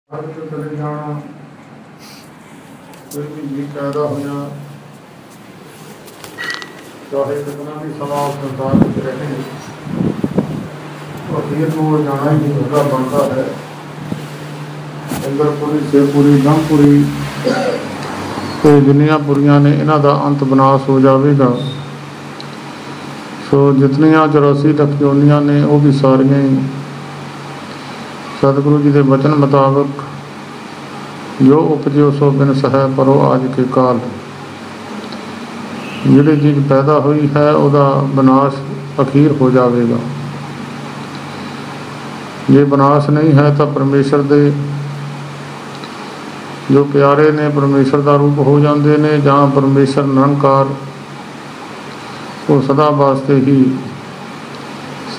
चले जाना, कोई भी जीव पैदा होना, चाहे कितना भी समा संसार में रहे, तो अखीर को जाना ही होगा बनता है। इंद्रपुरी शिवपुरी ब्रह्मपुरी तो जिन्नियां पुरियां ने इन्हां दा अंत विनाश हो जाएगा। सो जितनियां 84 लख योनियां ने वो भी सारियां ही सतगुरु जी के वचन मुताबिक जो उपजो सो बिन सह परो आज के काल। जिहड़ी चीज़ पैदा हुई है उसका विनाश अखीर हो जाएगा। जे विनाश नहीं है तो परमेश्वर दे जो प्यारे ने परमेश्वर का रूप हो जाते हैं, जहाँ परमेश्वर निरंकार वो सदा वास्ते ही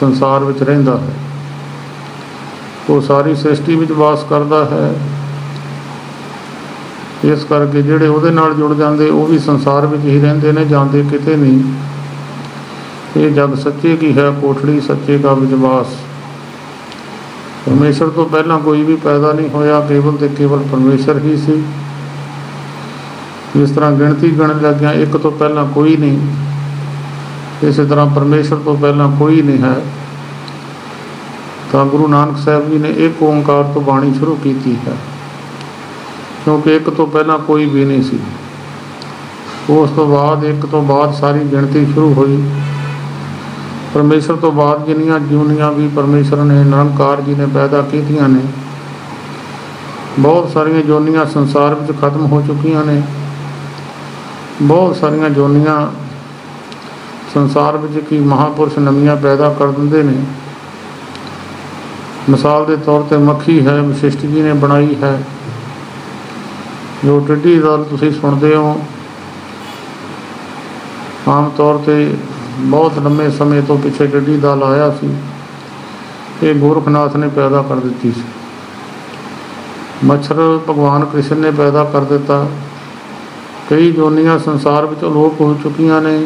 संसार विच रहिंदा है। वो सारी सृष्टि विच वास करता है। इस करके जिहड़े उहदे नाल जुड़ जाते वो भी संसार विच ही रहिंदे ने, जाते किते नहीं। ये जग सच्चे की है कोठड़ी सच्चे का विश्वास। परमेश्वर तो पहला कोई भी पैदा नहीं होया, केवल तो केवल परमेश्वर ही सी। जिस तरह गिणती गिणन लग्या एक तो पहला कोई नहीं, इस तरह परमेश्वर तो पहला कोई नहीं है। तो गुरु नानक साहब जी ने एक ओंकार तो बाणी शुरू की है, क्योंकि एक तो पहला कोई भी नहीं सी। उस तो बाद एक तो बाद सारी गिणती शुरू हुई। परमेश्वर तो बाद जिन्नियां जूनियां भी परमेश्वर ने निरंकार जी ने पैदा कीतियां ने, बहुत सारिया जोनियां संसार में खत्म हो चुकियां ने। बहुत सारिया जोनियां संसार में की महापुरुष नवियां पैदा कर देंगे ने। मिसाल के तौर पर मक्खी है, वशिष्ठ जी ने बनाई है। जो टिड्डी दल तुसीं सुनते हो, आम तौर पर बहुत लंबे समय तो पिछे टिड्डी दल आया सी, ये गोरखनाथ ने पैदा कर दी सी। मच्छर भगवान कृष्ण ने पैदा कर दिता। कई जोनियां संसार में अलोप हो चुकियां ने,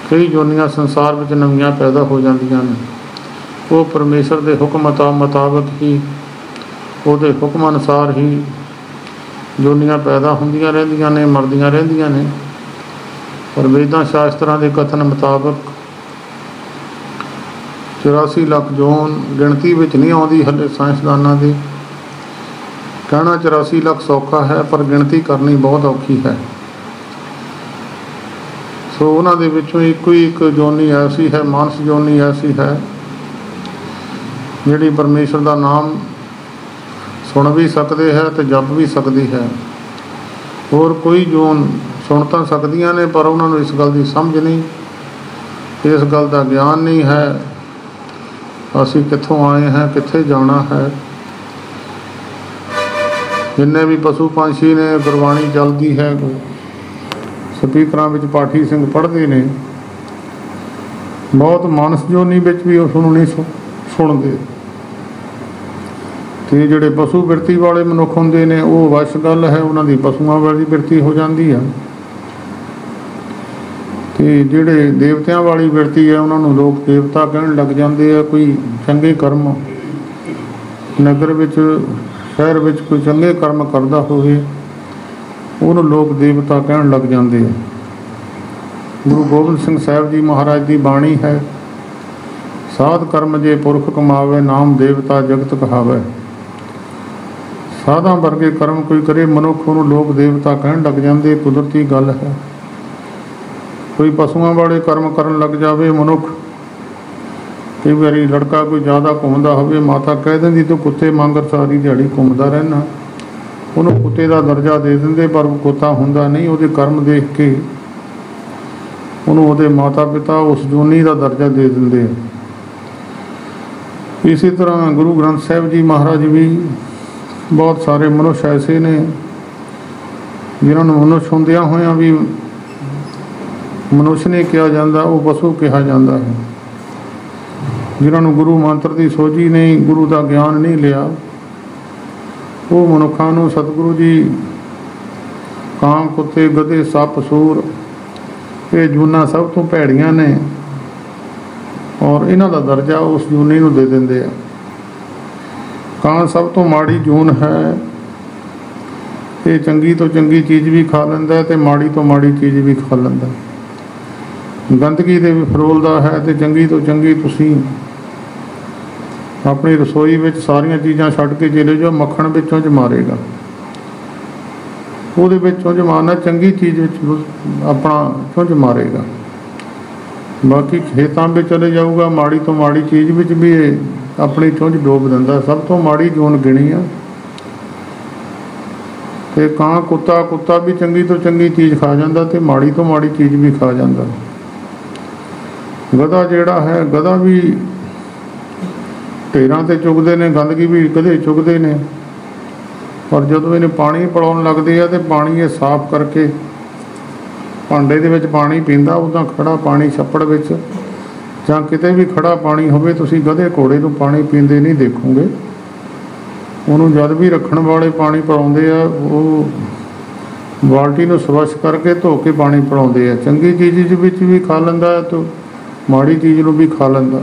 कई जोनियां संसार में नवियां पैदा हो जांदियां ने। वो परमेश्वर के हुक्म मुताबिक ही, उसके हुक्म अनुसार ही जोनियां पैदा होंदियां रहिंदियां ने, मरदियां रहिंदियां ने। पर वेदां शास्त्रां के कथन मुताबिक 84 लख जोन गिणती विच नहीं आउंदी। हले साइंसदानां दे कहना 84 लख सौखा है, पर गिणती करनी बहुत औखी है। सो उन्हां दे विचों इक्को ही एक जोनी ऐसी है, मानस जोनी ऐसी है, जिहड़ी परमेश्वर का नाम सुन भी सकते है तो जप भी सकती है। होर कोई जोन सुन तो सकदियां ने, पर उन्होंने इस गल की समझ नहीं, इस गल का ज्ञान नहीं है। असी कित्थों आए हैं, कित्थे जाना है। जिन्ने भी पशु पंछी ने गुरबाणी चलती है, स्पीकरां विच पाठी सिंह पढ़ते हैं, बहुत मानस जोनी विच भी उसनूं नहीं सुणदे। ते जिहड़े पशु बिरती वाले मनुख हुंदे ने, वो वश गल है, उन्हां दी पशुआं वाली बिरती हो जाती है। ते जिहड़े देवतियां वाली बिरती है, उन्होंने लोग देवता कहण लग जाते हैं। कोई चंगे कर्म नगर विच शहर विच कोई चंगे कर्म करता होवे, उन्होंने लोग देवता कहण लग जाते हैं। गुरु गोबिंद सिंह साहब जी महाराज की बाणी है, साध कर्म जे पुरख कमावे, नाम देवता जगत कहावे। साधा वर्गे कर्म कोई करे मनुख, उन्होंने लोग देवता कहण लग जाते। कुदरती गल है। कोई पशुओं वाले कर्म करन लग जाए मनुख, कई बारी लड़का कोई ज़्यादा घूमता हो, माता कह देंदी तो कुत्ते मांगर सारी दिहाड़ी घूमता रहना, उन्होंने कुत्ते का दर्जा दे देंगे, पर वो कुत्ता हुंदा नहीं। वो कर्म देख के उन्होंने माता पिता उस जोनी का दर्जा दे देंगे। इसी तरह गुरु ग्रंथ साहब जी महाराज भी बहुत सारे मनुष्य ऐसे ने, जिन्होंने मनुष्य होंदियां होया भी मनुष्य नहीं कहा जाता, वो पशु कहा जाता है। जिन्होंने गुरु मंत्र की सोझी नहीं, गुरु का ज्ञान नहीं लिया, वो मनुखों को सतगुरु जी कां कुत्ते गधे सप सूर ये जूना सब तो भैड़ियां ने, और इन्हों का दर्जा उस जूनी को दे देंगे। ਕਾਂ ਸਭ ਤੋਂ ਮਾੜੀ ਜੂਨ ਹੈ। ਇਹ ਚੰਗੀ ਤੋਂ ਚੰਗੀ ਚੀਜ਼ ਵੀ ਖਾ ਲੈਂਦਾ ਤੇ ਮਾੜੀ ਤੋਂ ਮਾੜੀ ਚੀਜ਼ ਵੀ ਖਾ ਲੈਂਦਾ। ਗੰਦਗੀ ਦੇ ਵੀ ਫਰੋਲਦਾ ਹੈ ਤੇ ਚੰਗੀ ਤੋਂ ਚੰਗੀ ਤੁਸੀਂ ਆਪਣੀ ਰਸੋਈ ਵਿੱਚ ਸਾਰੀਆਂ ਚੀਜ਼ਾਂ ਛੱਡ ਕੇ ਚਲੇ ਜਾਓ, ਮੱਖਣ ਵਿੱਚੋਂ ਚ ਮਾਰੇਗਾ, ਉਹਦੇ ਵਿੱਚੋਂ ਚ ਮਾਰਨਾ, ਚੰਗੀ ਚੀਜ਼ ਵਿੱਚ ਆਪਣਾ ਚੁੰਝ ਮਾਰੇਗਾ। ਬਾਕੀ ਖੇਤਾਂ ਵਿੱਚ ਚਲੇ ਜਾਊਗਾ, ਮਾੜੀ ਤੋਂ ਮਾੜੀ ਚੀਜ਼ ਵਿੱਚ ਵੀ ਇਹ ਆਪਣੀ ਚੁੰਝ ਡੋਬ ਦਿੰਦਾ। ਸਭ ਤੋਂ ਮਾੜੀ ਜੂਨ ਗਿਣੀ ਆ। ਤੇ ਕਾਂ ਕੁੱਤਾ ਵੀ ਚੰਗੀ ਤੋਂ ਚੰਗੀ ਚੀਜ਼ ਖਾ ਜਾਂਦਾ ਤੇ ਮਾੜੀ ਤੋਂ ਮਾੜੀ ਚੀਜ਼ ਵੀ ਖਾ ਜਾਂਦਾ। ਗਧਾ ਜਿਹੜਾ ਹੈ, ਗਧਾ ਵੀ ਢੇਰਾਂ ਤੇ ਚੁਗਦੇ ਨੇ, ਗੰਦਗੀ ਵੀ ਗਧੇ ਚੁਗਦੇ ਨੇ, ਪਰ ਜਦੋਂ ਇਹਨੇ ਪਾਣੀ ਪਿਲਾਉਣ ਲੱਗਦੇ ਆ ਤੇ ਪਾਣੀ ਇਹ ਸਾਫ਼ ਕਰਕੇ ਭਾਂਡੇ ਦੇ ਵਿੱਚ ਪਾਣੀ ਪੀਂਦਾ। ਉੱਦਾਂ ਖੜਾ ਪਾਣੀ ਛੱਪੜ ਵਿੱਚ ਜਾਂ ਕਿਤੇ ਵੀ ਖੜਾ ਪਾਣੀ ਹੋਵੇ, ਤੁਸੀਂ ਗਧੇ ਘੋੜੇ ਨੂੰ ਪਾਣੀ ਪੀਂਦੇ ਨਹੀਂ ਦੇਖੋਗੇ। ਉਹਨੂੰ ਜਦ ਵੀ ਰੱਖਣ ਵਾਲੇ ਪਾਣੀ ਪਿਲਾਉਂਦੇ ਆ, ਉਹ ਬਾਲਟੀ ਨੂੰ ਸਵੱਛ ਕਰਕੇ ਧੋ ਕੇ ਪਾਣੀ ਪਿਲਾਉਂਦੇ ਆ। ਚੰਗੀ ਚੀਜ਼ ਵਿੱਚ ਵੀ ਖਾ ਲੈਂਦਾ ਤੇ ਮਾੜੀ ਚੀਜ਼ ਨੂੰ ਵੀ ਖਾ ਲੈਂਦਾ।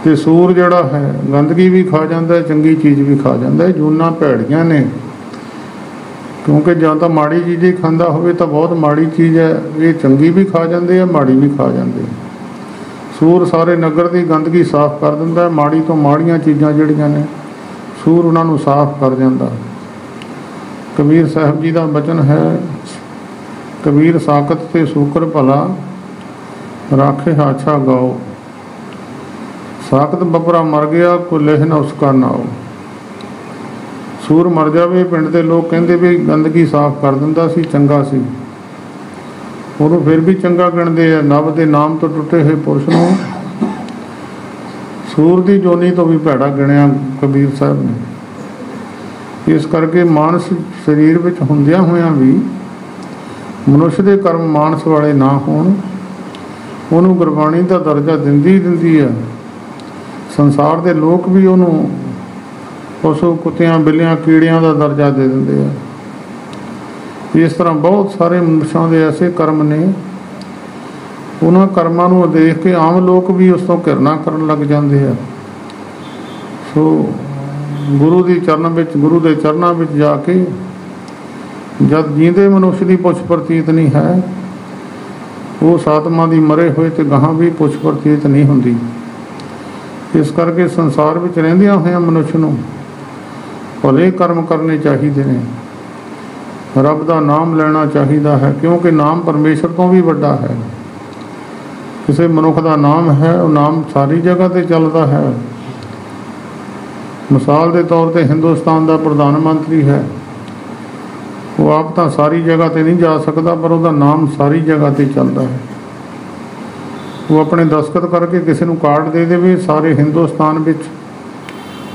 ਤੇ ਸੂਰ ਜਿਹੜਾ ਹੈ, ਗੰਦਗੀ ਵੀ ਖਾ ਜਾਂਦਾ, ਚੰਗੀ ਚੀਜ਼ ਵੀ ਖਾ ਜਾਂਦਾ। ਇਹ ਜੂਨਾਂ ਭੈੜੀਆਂ ਨੇ, ਕਿਉਂਕਿ ਜਾਂ ਤਾਂ ਮਾੜੀ ਚੀਜ਼ ਹੀ ਖਾਂਦਾ ਹੋਵੇ ਤਾਂ ਬਹੁਤ ਮਾੜੀ ਚੀਜ਼ ਹੈ। ਇਹ ਚੰਗੀ ਵੀ ਖਾ ਜਾਂਦੇ ਆ, ਮਾੜੀ ਵੀ ਖਾ ਜਾਂਦੇ। ਸੂਰ ਸਾਰੇ ਨਗਰ ਦੀ ਗੰਦਗੀ ਸਾਫ਼ ਕਰ ਦਿੰਦਾ। ਮਾੜੀ ਤੋਂ ਮਾੜੀਆਂ ਚੀਜ਼ਾਂ ਜਿਹੜੀਆਂ ਨੇ, ਸੂਰ ਉਹਨਾਂ ਨੂੰ ਸਾਫ਼ ਕਰ ਜਾਂਦਾ। ਕਬੀਰ ਸਾਹਿਬ ਜੀ ਦਾ ਬਚਨ ਹੈ, ਕਬੀਰ ਸਾਕਤ ਤੇ ਸੂਕਰ ਭਲਾ, ਰਾਖੇ ਹਾਛਾ ਗਾਓ। ਸਾਕਤ ਬੱਬਰਾ ਮਰ ਗਿਆ, ਕੋਈ ਲੇਹ ਨਾ ਉਸਕਾ ਨਾਓ। ਸੂਰ ਮਰ ਜਾਵੇ, ਪਿੰਡ ਦੇ ਲੋਕ ਕਹਿੰਦੇ ਵੀ ਗੰਦਗੀ ਸਾਫ਼ ਕਰ ਦਿੰਦਾ ਸੀ, ਚੰਗਾ ਸੀ, ਉਹਨੂੰ ਫਿਰ ਵੀ ਚੰਗਾ ਗਿਣਦੇ ਆ। ਨਵ ਦੇ ਨਾਮ ਤੋਂ ਟੁੱਟੇ ਹੋਏ ਪੁਰਸ਼ ਨੂੰ ਸੂਰ ਦੀ ਜੋਨੀ ਤੋਂ ਵੀ ਭੈੜਾ ਗਿਣਿਆ ਕਬੀਰ ਸਾਹਿਬ ਨੇ। ਇਸ ਕਰਕੇ ਮਾਨਸ ਸਰੀਰ ਵਿੱਚ ਹੁੰਦਿਆਂ ਹੋਇਆਂ ਵੀ ਮਨੁੱਖ ਦੇ ਕਰਮ ਮਾਨਸ ਵਾਲੇ ਨਾ ਹੋਣ, ਉਹਨੂੰ ਗੁਰਬਾਣੀ ਦਾ ਦਰਜਾ ਦਿੰਦੀ ਆ। ਸੰਸਾਰ ਦੇ ਲੋਕ ਵੀ ਉਹਨੂੰ ਪਸ਼ੂ, ਕੁੱਤਿਆਂ, ਬਿੱਲਿਆਂ, ਕੀੜਿਆਂ ਦਾ ਦਰਜਾ ਦੇ ਦਿੰਦੇ ਆ। ਇਸ ਤਰ੍ਹਾਂ ਬਹੁਤ ਸਾਰੇ ਮਨੁੱਖਾਂ ਦੇ ਐਸੇ ਕਰਮ ਨੇ, ਉਹਨਾਂ ਕਰਮਾਂ ਨੂੰ ਦੇਖ ਕੇ ਆਮ ਲੋਕ ਵੀ ਉਸ ਤੋਂ ਘਿਰਣਾ ਕਰਨ ਲੱਗ ਜਾਂਦੇ ਆ। ਸੋ ਗੁਰੂ ਦੇ ਚਰਨਾਂ ਵਿੱਚ ਜਾ ਕੇ ਜਦ ਜੀਂਦੇ ਮਨੁੱਖ ਦੀ ਪੁੱਛ ਪ੍ਰਤੀਤ ਨਹੀਂ ਹੈ, ਉਸ ਆਤਮਾ ਦੀ ਮਰੇ ਹੋਏ ਤੇ ਗਾਹਾਂ ਵੀ ਪੁੱਛ ਪ੍ਰਤੀਤ ਨਹੀਂ ਹੁੰਦੀ। ਇਸ ਕਰਕੇ ਸੰਸਾਰ ਵਿੱਚ ਰਹਿੰਦਿਆਂ ਹੋਇਆਂ ਮਨੁੱਖ ਨੂੰ ਭਲੇ ਕਰਮ ਕਰਨੇ ਚਾਹੀਦੇ ਨੇ, ਰੱਬ ਦਾ ਨਾਮ ਲੈਣਾ ਚਾਹੀਦਾ ਹੈ, ਕਿਉਂਕਿ ਨਾਮ ਪਰਮੇਸ਼ਰ ਤੋਂ ਵੀ ਵੱਡਾ ਹੈ। ਕਿਸੇ ਮਨੁੱਖ ਦਾ ਨਾਮ ਹੈ, ਉਹ ਨਾਮ ਸਾਰੀ ਜਗ੍ਹਾ ਤੇ ਚੱਲਦਾ ਹੈ। ਮਿਸਾਲ ਦੇ ਤੌਰ ਤੇ ਹਿੰਦੁਸਤਾਨ ਦਾ ਪ੍ਰਧਾਨ ਮੰਤਰੀ ਹੈ, ਉਹ ਆਪ ਤਾਂ ਸਾਰੀ ਜਗ੍ਹਾ ਤੇ ਨਹੀਂ ਜਾ ਸਕਦਾ, ਪਰ ਉਹਦਾ ਨਾਮ ਸਾਰੀ ਜਗ੍ਹਾ ਤੇ ਚੱਲਦਾ ਹੈ। ਉਹ ਆਪਣੇ ਦਸਤਖਤ ਕਰਕੇ ਕਿਸੇ ਨੂੰ ਕਾਰਡ ਦੇ ਦੇਵੇ, ਸਾਰੇ ਹਿੰਦੁਸਤਾਨ ਵਿੱਚ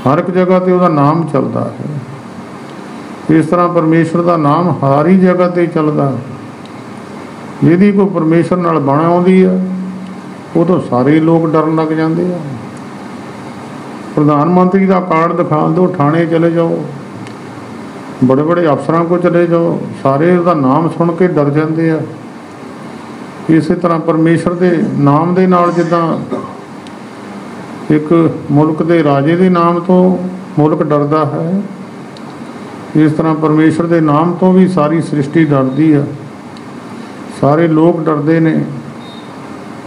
ਹਰ ਇੱਕ ਜਗ੍ਹਾ ਤੇ ਉਹਦਾ ਨਾਮ ਚੱਲਦਾ ਹੈ। ਇਸ ਤਰ੍ਹਾਂ ਪਰਮੇਸ਼ਰ ਦਾ ਨਾਮ ਸਾਰੀ ਜਗ੍ਹਾ ਤੇ ਚੱਲਦਾ। ਜਿਹਦੀ ਕੋਈ ਪਰਮੇਸ਼ਰ ਨਾਲ ਬਣ ਆਉਂਦੀ ਆ, ਉਹ ਤੋਂ ਸਾਰੇ ਲੋਕ ਡਰਨ ਲੱਗ ਜਾਂਦੇ ਆ। ਪ੍ਰਧਾਨ ਮੰਤਰੀ ਦਾ ਕਾਰਡ ਦਿਖਾ ਦਿਓ, ਥਾਣੇ ਚਲੇ ਜਾਓ, ਬੜੇ ਬੜੇ ਅਫਸਰਾਂ ਕੋਲ ਚਲੇ ਜਾਓ, ਸਾਰੇ ਉਹਦਾ ਨਾਮ ਸੁਣ ਕੇ ਡਰ ਜਾਂਦੇ ਆ। ਇਸੇ ਤਰ੍ਹਾਂ ਪਰਮੇਸ਼ਰ ਦੇ ਨਾਮ ਦੇ ਨਾਲ, ਜਿੱਦਾਂ ਇੱਕ ਮੁਲਕ ਦੇ ਰਾਜੇ ਦੇ ਨਾਮ ਤੋਂ ਮੁਲਕ ਡਰਦਾ ਹੈ, ਇਸ ਤਰ੍ਹਾਂ ਪਰਮੇਸ਼ਰ ਦੇ ਨਾਮ ਤੋਂ ਵੀ ਸਾਰੀ ਸ੍ਰਿਸ਼ਟੀ ਡਰਦੀ ਆ। ਸਾਰੇ ਲੋਕ ਡਰਦੇ ਨੇ।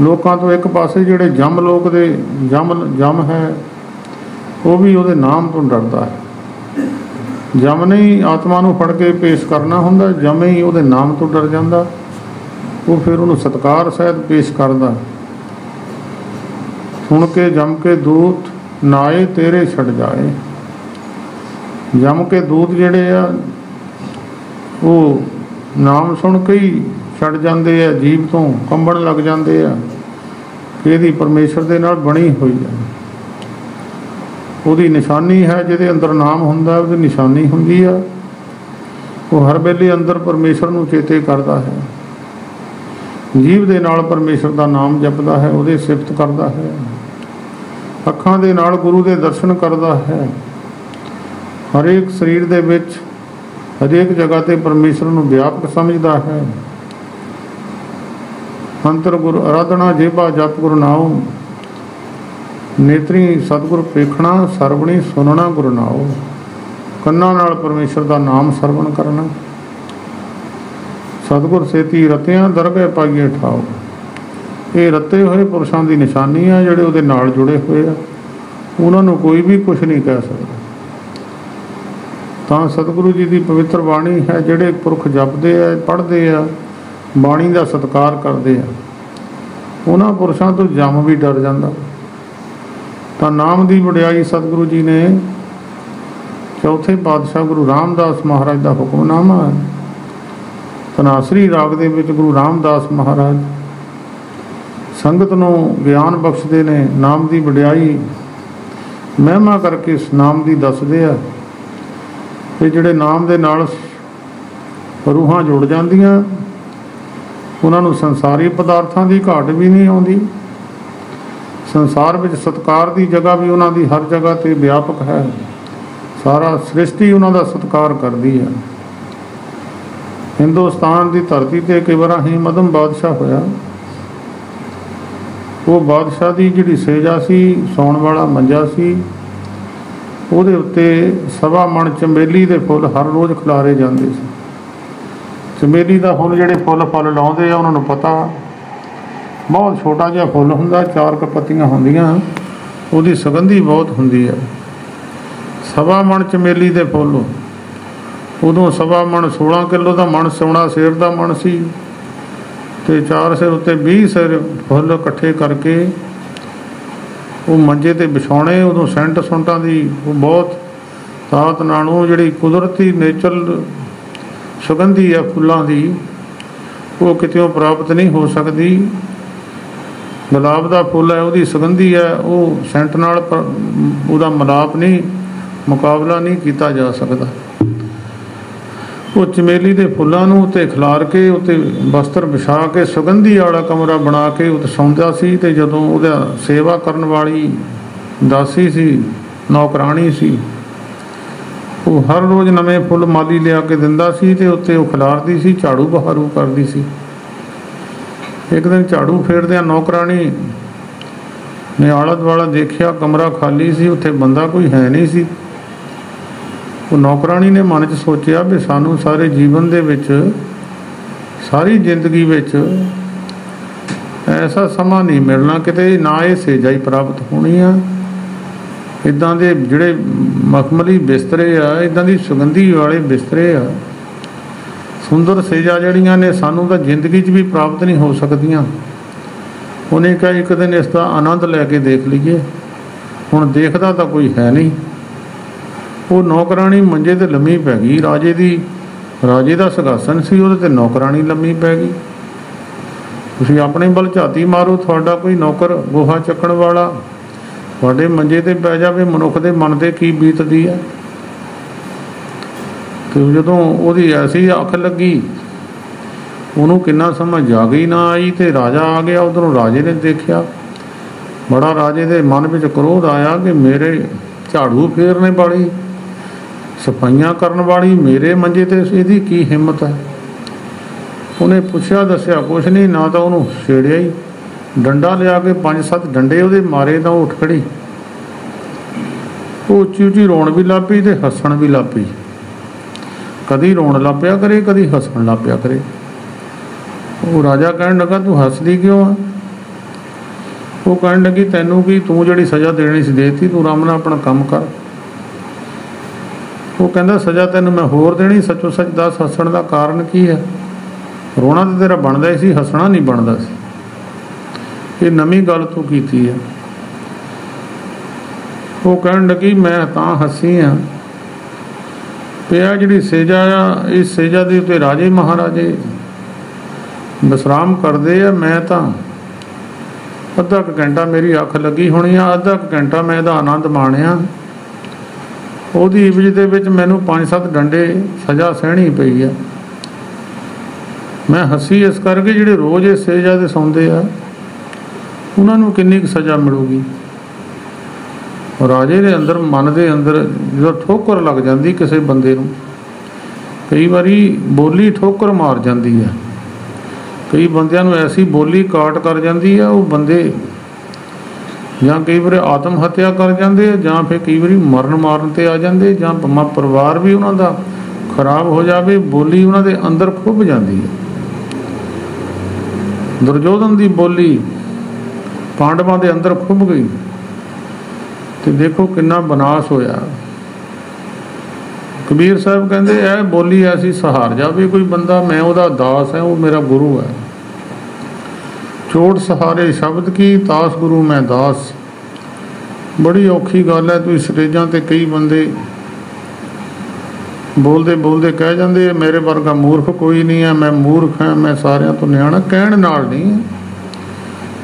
ਲੋਕਾਂ ਤੋਂ ਇੱਕ ਪਾਸੇ ਜਿਹੜੇ ਜਮ ਲੋਕ ਦੇ ਜਮ ਹੈ, ਉਹ ਵੀ ਉਹਦੇ ਨਾਮ ਤੋਂ ਡਰਦਾ ਹੈ। ਜਮ ਨੇ ਹੀ ਆਤਮਾ ਨੂੰ ਫੜ ਕੇ ਪੇਸ਼ ਕਰਨਾ ਹੁੰਦਾ, ਜਮ ਹੀ ਉਹਦੇ ਨਾਮ ਤੋਂ ਡਰ ਜਾਂਦਾ। ਉਹ ਫਿਰ ਉਹਨੂੰ ਸਤਿਕਾਰ ਸਹਿਤ ਪੇਸ਼ ਕਰਦਾ। ਸੁਣ ਕੇ ਜਮ ਕੇ ਦੂਤ ਨਾਏ ਤੇਰੇ ਛੱਡ ਜਾਏ। ਜਮ ਕੇ ਦੂਤ ਜਿਹੜੇ ਆ, ਉਹ ਨਾਮ ਸੁਣ ਕੇ ਹੀ ਛੱਡ ਜਾਂਦੇ ਆ, ਜੀਵ ਤੋਂ ਕੰਬਣ ਲੱਗ ਜਾਂਦੇ ਆ ਕਿ ਇਹਦੀ ਪਰਮੇਸ਼ਰ ਦੇ ਨਾਲ ਬਣੀ ਹੋਈ ਹੈ। ਉਹਦੀ ਨਿਸ਼ਾਨੀ ਹੈ, ਜਿਹਦੇ ਅੰਦਰ ਨਾਮ ਹੁੰਦਾ ਉਹਦੀ ਨਿਸ਼ਾਨੀ ਹੁੰਦੀ ਆ। ਉਹ ਹਰ ਵੇਲੇ ਅੰਦਰ ਪਰਮੇਸ਼ਰ ਨੂੰ ਚੇਤੇ ਕਰਦਾ ਹੈ। ਜੀਵ ਦੇ ਨਾਲ ਪਰਮੇਸ਼ਰ ਦਾ ਨਾਮ ਜਪਦਾ ਹੈ, ਉਹਦੇ ਸਿਫਤ ਕਰਦਾ ਹੈ। ਅੱਖਾਂ ਦੇ ਨਾਲ ਗੁਰੂ ਦੇ ਦਰਸ਼ਨ ਕਰਦਾ ਹੈ। ਹਰੇਕ ਸਰੀਰ ਦੇ ਵਿੱਚ ਹਰੇਕ ਜਗ੍ਹਾ ਤੇ ਪਰਮੇਸ਼ਰ ਨੂੰ ਵਿਆਪਕ ਸਮਝਦਾ ਹੈ। ਅੰਤਰ ਗੁਰ ਅਰਾਧਨਾ ਜੇਬਾ ਜਪ ਗੁਰੂ ਨਾਮ। नेत्री सतगुर पेखना, सरवणी सुनना गुरु नाओ। ਕੰਨਾਂ ਨਾਲ ਪਰਮੇਸ਼ਰ ਦਾ ਨਾਮ ਸਰਵਣ ਕਰਨਾ। ਸਤਿਗੁਰ ਸੇਤੀ ਰਤਿਆਂ ਦਰਗਹਿ ਪਾਈਏ ਠਾਓ। ਇਹ ਰਤੇ ਹੋਏ ਪੁਰਸ਼ਾਂ ਦੀ ਨਿਸ਼ਾਨੀ ਆ, ਜਿਹੜੇ ਉਹਦੇ ਨਾਲ ਜੁੜੇ ਹੋਏ ਆ, ਉਹਨਾਂ ਨੂੰ ਕੋਈ ਵੀ ਕੁਛ ਨਹੀਂ ਕਹਿ ਸਕਦਾ। ਤਾਂ ਸਤਿਗੁਰੂ ਜੀ ਦੀ ਪਵਿੱਤਰ ਬਾਣੀ ਹੈ, ਜਿਹੜੇ ਪੁਰਖ ਜਪਦੇ ਆ, ਪੜ੍ਹਦੇ ਆ, ਬਾਣੀ ਦਾ ਸਤਿਕਾਰ ਕਰਦੇ ਆ, ਉਹਨਾਂ ਪੁਰਸ਼ਾਂ ਤੋਂ ਜਮ ਵੀ ਡਰ ਜਾਂਦਾ। ਤਾਂ ਨਾਮ ਦੀ ਵਡਿਆਈ ਸਤਿਗੁਰੂ ਜੀ ਨੇ ਚੌਥੇ ਪਾਤਸ਼ਾਹ ਗੁਰੂ ਰਾਮਦਾਸ ਮਹਾਰਾਜ ਦਾ ਹੁਕਮਨਾਮਾ ਹੈ। ਧਨਾਸਰੀ ਰਾਗ ਦੇ ਵਿੱਚ ਗੁਰੂ ਰਾਮਦਾਸ ਮਹਾਰਾਜ ਸੰਗਤ ਨੂੰ ਗਿਆਨ ਬਖਸ਼ਦੇ ਨੇ, ਨਾਮ ਦੀ ਵਡਿਆਈ ਮਹਿਮਾ ਕਰਕੇ ਇਸ ਨਾਮ ਦੀ ਦੱਸਦੇ ਆ ਕਿ ਜਿਹੜੇ ਨਾਮ ਦੇ ਨਾਲ ਰੂਹਾਂ ਜੁੜ ਜਾਂਦੀਆਂ, ਉਹਨਾਂ ਨੂੰ ਸੰਸਾਰੀ ਪਦਾਰਥਾਂ ਦੀ ਘਾਟ ਵੀ ਨਹੀਂ ਆਉਂਦੀ। ਸੰਸਾਰ ਵਿੱਚ ਸਤਿਕਾਰ ਦੀ ਜਗ੍ਹਾ ਵੀ ਉਹਨਾਂ ਦੀ ਹਰ ਜਗ੍ਹਾ 'ਤੇ ਵਿਆਪਕ ਹੈ। ਸਾਰਾ ਸ੍ਰਿਸ਼ਟੀ ਉਹਨਾਂ ਦਾ ਸਤਿਕਾਰ ਕਰਦੀ ਹੈ। ਹਿੰਦੁਸਤਾਨ ਦੀ ਧਰਤੀ 'ਤੇ ਕਈ ਵਾਰ ਹੀ ਮਧਮ ਬਾਦਸ਼ਾਹ ਹੋਇਆ। ਉਹ ਬਾਦਸ਼ਾਹ ਦੀ ਜਿਹੜੀ ਸੇਜਾ ਸੀ, ਸੌਣ ਵਾਲਾ ਮੰਜਾ ਸੀ, ਉਹਦੇ ਉੱਤੇ 1.25 ਮਣ ਚੰਬੇਲੀ ਦੇ ਫੁੱਲ ਹਰ ਰੋਜ਼ ਖਿਲਾਰੇ ਜਾਂਦੇ ਸੀ। ਚੰਬੇਲੀ ਦਾ ਫੁੱਲ ਜਿਹੜੇ ਫੁੱਲ ਲਾਉਂਦੇ ਆ, ਉਹਨਾਂ ਨੂੰ ਪਤਾ ਬਹੁਤ ਛੋਟਾ ਜਿਹਾ ਫੁੱਲ ਹੁੰਦਾ, 4 ਕੁ ਪੱਤੀਆਂ ਹੁੰਦੀਆਂ, ਉਹਦੀ ਸੁਗੰਧੀ ਬਹੁਤ ਹੁੰਦੀ ਹੈ। 1.25 ਮਣ ਚਮੇਲੀ ਦੇ ਫੁੱਲ, ਉਦੋਂ 1.25 ਮਣ 16 ਕਿਲੋ ਦਾ ਮਣ ਸੋਨਾ ਸਿਰ ਦਾ ਮਣ ਸੀ, ਅਤੇ 4 ਸਿਰ ਉੱਤੇ 20 ਸਿਰ ਫੁੱਲ ਇਕੱਠੇ ਕਰਕੇ ਉਹ ਮੰਜੇ 'ਤੇ ਵਿਛਾਉਣੇ। ਉਦੋਂ ਸੈਂਟ ਸੁੰਟਾਂ ਦੀ ਉਹ ਬਹੁਤ ਤਾਕਤ ਨਾਲ, ਉਹ ਜਿਹੜੀ ਕੁਦਰਤੀ ਨੇਚਰਲ ਸੁਗੰਧੀ ਆ ਫੁੱਲਾਂ ਦੀ, ਉਹ ਕਿਤੇੋਂ ਪ੍ਰਾਪਤ ਨਹੀਂ ਹੋ ਸਕਦੀ। ਗੁਲਾਬ ਦਾ ਫੁੱਲ ਹੈ, ਉਹਦੀ ਸੁਗੰਧੀ ਹੈ, ਉਹ ਸੈਂਟ ਨਾਲ ਉਹਦਾ ਮਿਲਾਪ ਨਹੀਂ, ਮੁਕਾਬਲਾ ਨਹੀਂ ਕੀਤਾ ਜਾ ਸਕਦਾ। ਉਹ ਚਮੇਲੀ ਦੇ ਫੁੱਲਾਂ ਨੂੰ ਉੱਤੇ ਖਿਲਾਰ ਕੇ, ਉੱਤੇ ਬਸਤਰ ਵਿਛਾ ਕੇ, ਸੁਗੰਧੀ ਵਾਲਾ ਕਮਰਾ ਬਣਾ ਕੇ ਉੱਤੇ ਸੌਂਦਾ ਸੀ। ਅਤੇ ਜਦੋਂ ਉਹਦਾ ਸੇਵਾ ਕਰਨ ਵਾਲੀ ਦਾਸੀ ਸੀ, ਨੌਕਰਾਣੀ ਸੀ, ਉਹ ਹਰ ਰੋਜ਼ ਨਵੇਂ ਫੁੱਲ ਮਾਲੀ ਲਿਆ ਕੇ ਦਿੰਦਾ ਸੀ ਅਤੇ ਉੱਤੇ ਉਹ ਖਿਲਾਰਦੀ ਸੀ, ਝਾੜੂ ਬਹਾਰੂ ਕਰਦੀ ਸੀ। ਇੱਕ ਦਿਨ ਝਾੜੂ ਫੇਰਦਿਆਂ ਨੌਕਰਾਣੀ ਨੇ ਆਲਾ ਦੁਆਲਾ ਦੇਖਿਆ, ਕਮਰਾ ਖਾਲੀ ਸੀ, ਉੱਥੇ ਬੰਦਾ ਕੋਈ ਹੈ ਨਹੀਂ ਸੀ। ਉਹ ਨੌਕਰਾਣੀ ਨੇ ਮਨ 'ਚ ਸੋਚਿਆ ਵੀ ਸਾਨੂੰ ਸਾਰੇ ਜੀਵਨ ਦੇ ਵਿੱਚ, ਸਾਰੀ ਜ਼ਿੰਦਗੀ ਵਿੱਚ ਐਸਾ ਸਮਾਂ ਨਹੀਂ ਮਿਲਣਾ ਕਿਤੇ, ਨਾ ਇਹ ਸੇਜਾ ਹੀ ਪ੍ਰਾਪਤ ਹੋਣੀ ਆ। ਇੱਦਾਂ ਦੇ ਜਿਹੜੇ ਮਖਮਲੀ ਬਿਸਤਰੇ ਆ, ਇੱਦਾਂ ਦੀ ਸੁਗੰਧੀ ਵਾਲੇ ਬਿਸਤਰੇ ਆ, ਸੁੰਦਰ ਸੇਜਾ ਜਿਹੜੀਆਂ ਨੇ, ਸਾਨੂੰ ਤਾਂ ਜ਼ਿੰਦਗੀ 'ਚ ਵੀ ਪ੍ਰਾਪਤ ਨਹੀਂ ਹੋ ਸਕਦੀਆਂ। ਉਹਨੇ ਕਿਹਾ ਇੱਕ ਦਿਨ ਇਸ ਦਾ ਆਨੰਦ ਲੈ ਕੇ ਦੇਖ ਲਈਏ। ਹੁਣ ਦੇਖਦਾ ਤਾਂ ਕੋਈ ਹੈ ਨਹੀਂ। ਉਹ ਨੌਕਰਾਣੀ ਮੰਜੇ 'ਤੇ ਲੰਮੀ ਪੈ ਗਈ। ਰਾਜੇ ਦਾ ਸਿੰਘਾਸਨ ਸੀ, ਉਹਦੇ 'ਤੇ ਨੌਕਰਾਣੀ ਲੰਮੀ ਪੈ ਗਈ। ਤੁਸੀਂ ਆਪਣੇ ਵੱਲ ਝਾਤੀ ਮਾਰੋ, ਤੁਹਾਡਾ ਕੋਈ ਨੌਕਰ ਗੋਹਾ ਚੱਕਣ ਵਾਲਾ ਤੁਹਾਡੇ ਮੰਜੇ 'ਤੇ ਪੈ ਜਾਵੇ, ਮਨੁੱਖ ਦੇ ਮਨ 'ਤੇ ਕੀ ਬੀਤਦੀ ਹੈ। ਅਤੇ ਜਦੋਂ ਉਹਦੀ ਐਸੀ ਅੱਖ ਲੱਗੀ, ਉਹਨੂੰ ਕਿੰਨਾ ਸਮਾਂ ਜਾਗ ਹੀ ਨਾ ਆਈ, ਅਤੇ ਰਾਜਾ ਆ ਗਿਆ। ਉੱਧਰੋਂ ਰਾਜੇ ਨੇ ਦੇਖਿਆ, ਬੜਾ ਰਾਜੇ ਦੇ ਮਨ ਵਿੱਚ ਕ੍ਰੋਧ ਆਇਆ ਕਿ ਮੇਰੇ ਝਾੜੂ ਫੇਰਨੇ ਵਾਲੀ, ਸਫਾਈਆਂ ਕਰਨ ਵਾਲੀ ਮੇਰੇ ਮੰਜੇ 'ਤੇ ਇਹਦੀ ਕੀ ਹਿੰਮਤ ਹੈ। ਉਹਨੇ ਪੁੱਛਿਆ, ਦੱਸਿਆ ਕੁਛ ਨਹੀਂ, ਨਾ ਤਾਂ ਉਹਨੂੰ ਛੇੜਿਆ ਹੀ, ਡੰਡਾ ਲਿਆ ਕੇ 5-7 ਡੰਡੇ ਉਹਦੇ ਮਾਰੇ ਤਾਂ ਉਹ ਉੱਠ ਖੜੀ। ਉਹ ਉੱਚੀ ਉੱਚੀ ਰੋਣ ਵੀ ਲੱਗ ਪਈ ਅਤੇ ਹੱਸਣ ਵੀ ਲੱਗ ਪਈ। ਕਦੀ ਰੋਣ ਲੱਗ ਪਿਆ ਕਰੇ, ਕਦੀ ਹੱਸਣ ਲੱਗ ਪਿਆ ਕਰੇ। ਉਹ ਰਾਜਾ ਕਹਿਣ ਲੱਗਾ, ਤੂੰ ਹੱਸਦੀ ਕਿਉਂ ਆ? ਉਹ ਕਹਿਣ ਲੱਗੀ, ਤੈਨੂੰ ਕੀ, ਤੂੰ ਜਿਹੜੀ ਸਜ਼ਾ ਦੇਣੀ ਸੀ ਦੇ ਦਿੱਤੀ, ਤੂੰ ਆਰਾਮ ਨਾਲ ਆਪਣਾ ਕੰਮ ਕਰ। ਉਹ ਕਹਿੰਦਾ, ਸਜ਼ਾ ਤੈਨੂੰ ਮੈਂ ਹੋਰ ਦੇਣੀ, ਸੱਚੋ ਸੱਚ ਦੱਸ, ਹੱਸਣ ਦਾ ਕਾਰਨ ਕੀ ਹੈ? ਰੋਣਾ ਤਾਂ ਤੇਰਾ ਬਣਦਾ ਹੀ ਸੀ, ਹੱਸਣਾ ਨਹੀਂ ਬਣਦਾ ਸੀ। ਇਹ ਨਵੀਂ ਗੱਲ ਤੂੰ ਕੀਤੀ ਹੈ। ਉਹ ਕਹਿਣ ਲੱਗੀ, ਮੈਂ ਤਾਂ ਹੱਸੀ ਹਾਂ ਪਿਆ ਜਿਹੜੀ ਸੇਜਾ ਆ, ਇਸ ਸੇਜਾ ਦੇ ਉੱਤੇ ਰਾਜੇ ਮਹਾਰਾਜੇ ਵਿਸਰਾਮ ਕਰਦੇ ਆ। ਮੈਂ ਤਾਂ ਅੱਧਾ ਕੁ ਘੰਟਾ ਮੇਰੀ ਅੱਖ ਲੱਗੀ ਹੋਣੀ ਆ, ਅੱਧਾ ਕੁ ਘੰਟਾ ਮੈਂ ਇਹਦਾ ਆਨੰਦ ਮਾਣਿਆ। ਉਹਦੀ ਇਵਜ਼ ਦੇ ਵਿੱਚ ਮੈਨੂੰ 5-7 ਡੰਡੇ ਸਜ਼ਾ ਸਹਿਣੀ ਪਈ ਆ। ਮੈਂ ਹੱਸੀ ਇਸ ਕਰਕੇ ਜਿਹੜੇ ਰੋਜ਼ ਇਸ ਸੇਜਾ 'ਤੇ ਸੌਂਦੇ ਆ, ਉਹਨਾਂ ਨੂੰ ਕਿੰਨੀ ਕੁ ਸਜ਼ਾ ਮਿਲੂਗੀ। ਰਾਜੇ ਦੇ ਅੰਦਰ, ਮਨ ਦੇ ਅੰਦਰ ਜਦੋਂ ਠੋਕਰ ਲੱਗ ਜਾਂਦੀ ਕਿਸੇ ਬੰਦੇ ਨੂੰ, ਕਈ ਵਾਰੀ ਬੋਲੀ ਠੋਕਰ ਮਾਰ ਜਾਂਦੀ ਆ। ਕਈ ਬੰਦਿਆਂ ਨੂੰ ਐਸੀ ਬੋਲੀ ਕਾਟ ਕਰ ਜਾਂਦੀ ਆ, ਉਹ ਬੰਦੇ ਜਾਂ ਕਈ ਵਾਰ ਆਤਮ ਹੱਤਿਆ ਕਰ ਜਾਂਦੇ ਆ, ਜਾਂ ਫਿਰ ਕਈ ਵਾਰੀ ਮਰਨ ਮਾਰਨ ਤੇ ਆ ਜਾਂਦੇ, ਜਾਂ ਪਰਿਵਾਰ ਵੀ ਉਹਨਾਂ ਦਾ ਖਰਾਬ ਹੋ ਜਾਵੇ, ਬੋਲੀ ਉਹਨਾਂ ਦੇ ਅੰਦਰ ਖੁੱਭ ਜਾਂਦੀ ਹੈ। ਦੁਰਯੋਧਨ ਦੀ ਬੋਲੀ ਪਾਂਡਵਾਂ ਦੇ ਅੰਦਰ ਖੁੱਭ ਗਈ ਤੇ ਦੇਖੋ ਕਿੰਨਾ ਵਿਨਾਸ਼ ਹੋਇਆ। ਕਬੀਰ ਸਾਹਿਬ ਕਹਿੰਦੇ ਇਹ ਬੋਲੀ ਐਸੀ ਸਹਾਰ ਜਾਵੇ ਕੋਈ ਬੰਦਾ, ਮੈਂ ਉਹਦਾ ਦਾਸ ਹੈ, ਉਹ ਮੇਰਾ ਗੁਰੂ ਹੈ। ਚੋਟ ਸਹਾਰੇ ਸ਼ਬਦ ਕੀ, ਤਾਸ ਗੁਰੂ ਮੈਂ ਦਾਸ। ਬੜੀ ਔਖੀ ਗੱਲ ਹੈ। ਤੁਸੀਂ ਸਟੇਜਾਂ ਤੇ ਕਈ ਬੰਦੇ ਬੋਲਦੇ ਬੋਲਦੇ ਕਹਿ ਜਾਂਦੇ ਮੇਰੇ ਵਰਗਾ ਮੂਰਖ ਕੋਈ ਨਹੀਂ ਹੈ, ਮੈਂ ਮੂਰਖ ਹਾਂ, ਮੈਂ ਸਾਰਿਆਂ ਤੋਂ ਨਿਆਣਾ। ਕਹਿਣ ਨਾਲ ਨਹੀਂ,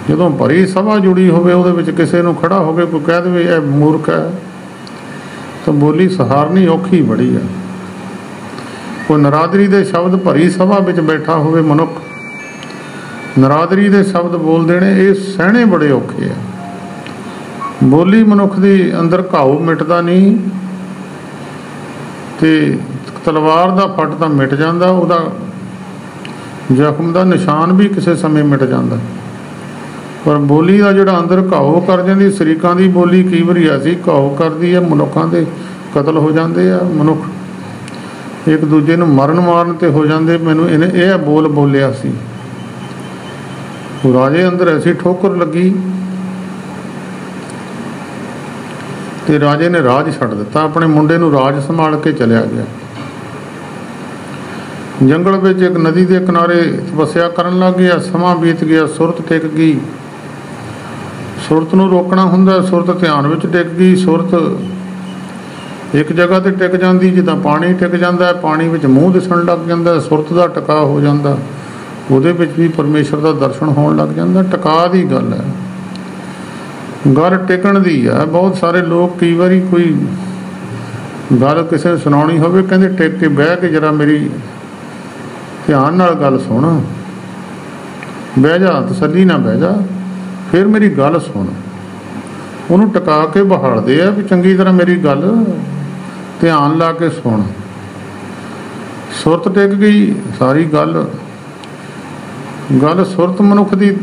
ਜਦੋਂ ਭਰੀ ਸਭਾ ਜੁੜੀ ਹੋਵੇ ਉਹਦੇ ਵਿੱਚ ਕਿਸੇ ਨੂੰ ਖੜਾ ਹੋ ਕੇ ਕੋਈ ਕਹਿ ਦੇਵੇ ਇਹ ਮੂਰਖ ਹੈ, ਤਾਂ ਬੋਲੀ ਸਹਾਰਨੀ ਔਖੀ ਬੜੀ ਹੈ। ਕੋਈ ਨਰਾਦਰੀ ਦੇ ਸ਼ਬਦ ਭਰੀ ਸਭਾ ਵਿੱਚ ਬੈਠਾ ਹੋਵੇ ਮਨੁੱਖ, ਨਰਾਦਰੀ ਦੇ ਸ਼ਬਦ ਬੋਲ ਦੇਣੇ, ਇਹ ਸਹਿਣੇ ਬੜੇ ਔਖੇ ਆ। ਬੋਲੀ ਮਨੁੱਖ ਦੀ ਅੰਦਰ ਘਾਉ ਮਿਟਦਾ ਨਹੀਂ, ਤੇ ਤਲਵਾਰ ਦਾ ਫੱਟ ਤਾਂ ਮਿਟ ਜਾਂਦਾ, ਉਹਦਾ ਜ਼ਖਮ ਦਾ ਨਿਸ਼ਾਨ ਵੀ ਕਿਸੇ ਸਮੇਂ ਮਿਟ ਜਾਂਦਾ, ਪਰ ਬੋਲੀ ਦਾ ਜਿਹੜਾ ਅੰਦਰ ਘਾਉ ਕਰ ਜਾਂਦੀ। ਸ਼ਰੀਕਾਂ ਦੀ ਬੋਲੀ ਕਈ ਵਾਰੀ ਐਸੀ ਘਾਉ ਕਰਦੀ ਹੈ, ਮਨੁੱਖਾਂ ਦੇ ਕਤਲ ਹੋ ਜਾਂਦੇ ਆ, ਮਨੁੱਖ ਇੱਕ ਦੂਜੇ ਨੂੰ ਮਰਨ ਮਾਰਨ ਤੇ ਹੋ ਜਾਂਦੇ। ਮੈਨੂੰ ਇਹ ਬੋਲ ਬੋਲਿਆ ਸੀ, ਰਾਜੇ ਅੰਦਰ ਐਸੀ ਠੋਕਰ ਲੱਗੀ ਤੇ ਰਾਜੇ ਨੇ ਰਾਜ ਛੱਡ ਦਿੱਤਾ, ਆਪਣੇ ਮੁੰਡੇ ਨੂੰ ਰਾਜ ਸੰਭਾਲ ਕੇ ਚਲਿਆ ਗਿਆ। ਜੰਗਲ ਵਿੱਚ ਇੱਕ ਨਦੀ ਦੇ ਕਿਨਾਰੇ ਤਪੱਸਿਆ ਕਰਨ ਲੱਗ ਗਿਆ। ਸਮਾਂ ਬੀਤ ਗਿਆ, ਸੁਰਤ ਟਿਕ ਗਈ। ਸੁਰਤ ਨੂੰ ਰੋਕਣਾ ਹੁੰਦਾ, ਸੁਰਤ ਧਿਆਨ ਵਿੱਚ ਟਿਕ ਗਈ। ਸੁਰਤ ਇੱਕ ਜਗ੍ਹਾ ਤੇ ਟਿਕ ਜਾਂਦੀ, ਜਿੱਦਾਂ ਪਾਣੀ ਟਿਕ ਜਾਂਦਾ, ਪਾਣੀ ਵਿੱਚ ਮੂੰਹ ਦਿਸਣ ਲੱਗ ਜਾਂਦਾ, ਸੁਰਤ ਦਾ ਟਿਕਾਅ ਹੋ ਜਾਂਦਾ, ਉਹਦੇ ਵਿੱਚ ਵੀ ਪਰਮੇਸ਼ਰ ਦਾ ਦਰਸ਼ਨ ਹੋਣ ਲੱਗ ਜਾਂਦਾ। ਟਿਕਾਅ ਦੀ ਗੱਲ ਹੈ, ਗੱਲ ਟਿਕਣ ਦੀ ਹੈ। ਬਹੁਤ ਸਾਰੇ ਲੋਕ ਕਈ ਵਾਰੀ ਕੋਈ ਗੱਲ ਕਿਸੇ ਨੂੰ ਸੁਣਾਉਣੀ ਹੋਵੇ, ਕਹਿੰਦੇ ਟਿਕ ਕੇ ਬਹਿ ਕੇ ਜਰਾ ਮੇਰੀ ਧਿਆਨ ਨਾਲ ਗੱਲ ਸੁਣ, ਬਹਿ ਜਾ, ਤਸੱਲੀ ਨਾਲ ਬਹਿ ਜਾ, ਫਿਰ ਮੇਰੀ ਗੱਲ ਸੁਣ। ਉਹਨੂੰ ਟਿਕਾ ਕੇ ਬਹਾਲਦੇ ਆ ਵੀ ਚੰਗੀ ਤਰ੍ਹਾਂ ਮੇਰੀ ਗੱਲ ਧਿਆਨ ਲਾ ਕੇ ਸੁਣ। ਸੁਰਤ ਟਿਕ ਗਈ, ਸਾਰੀ ਗੱਲ ਸੁਰਤ ਮਨੁੱਖ ਦੀ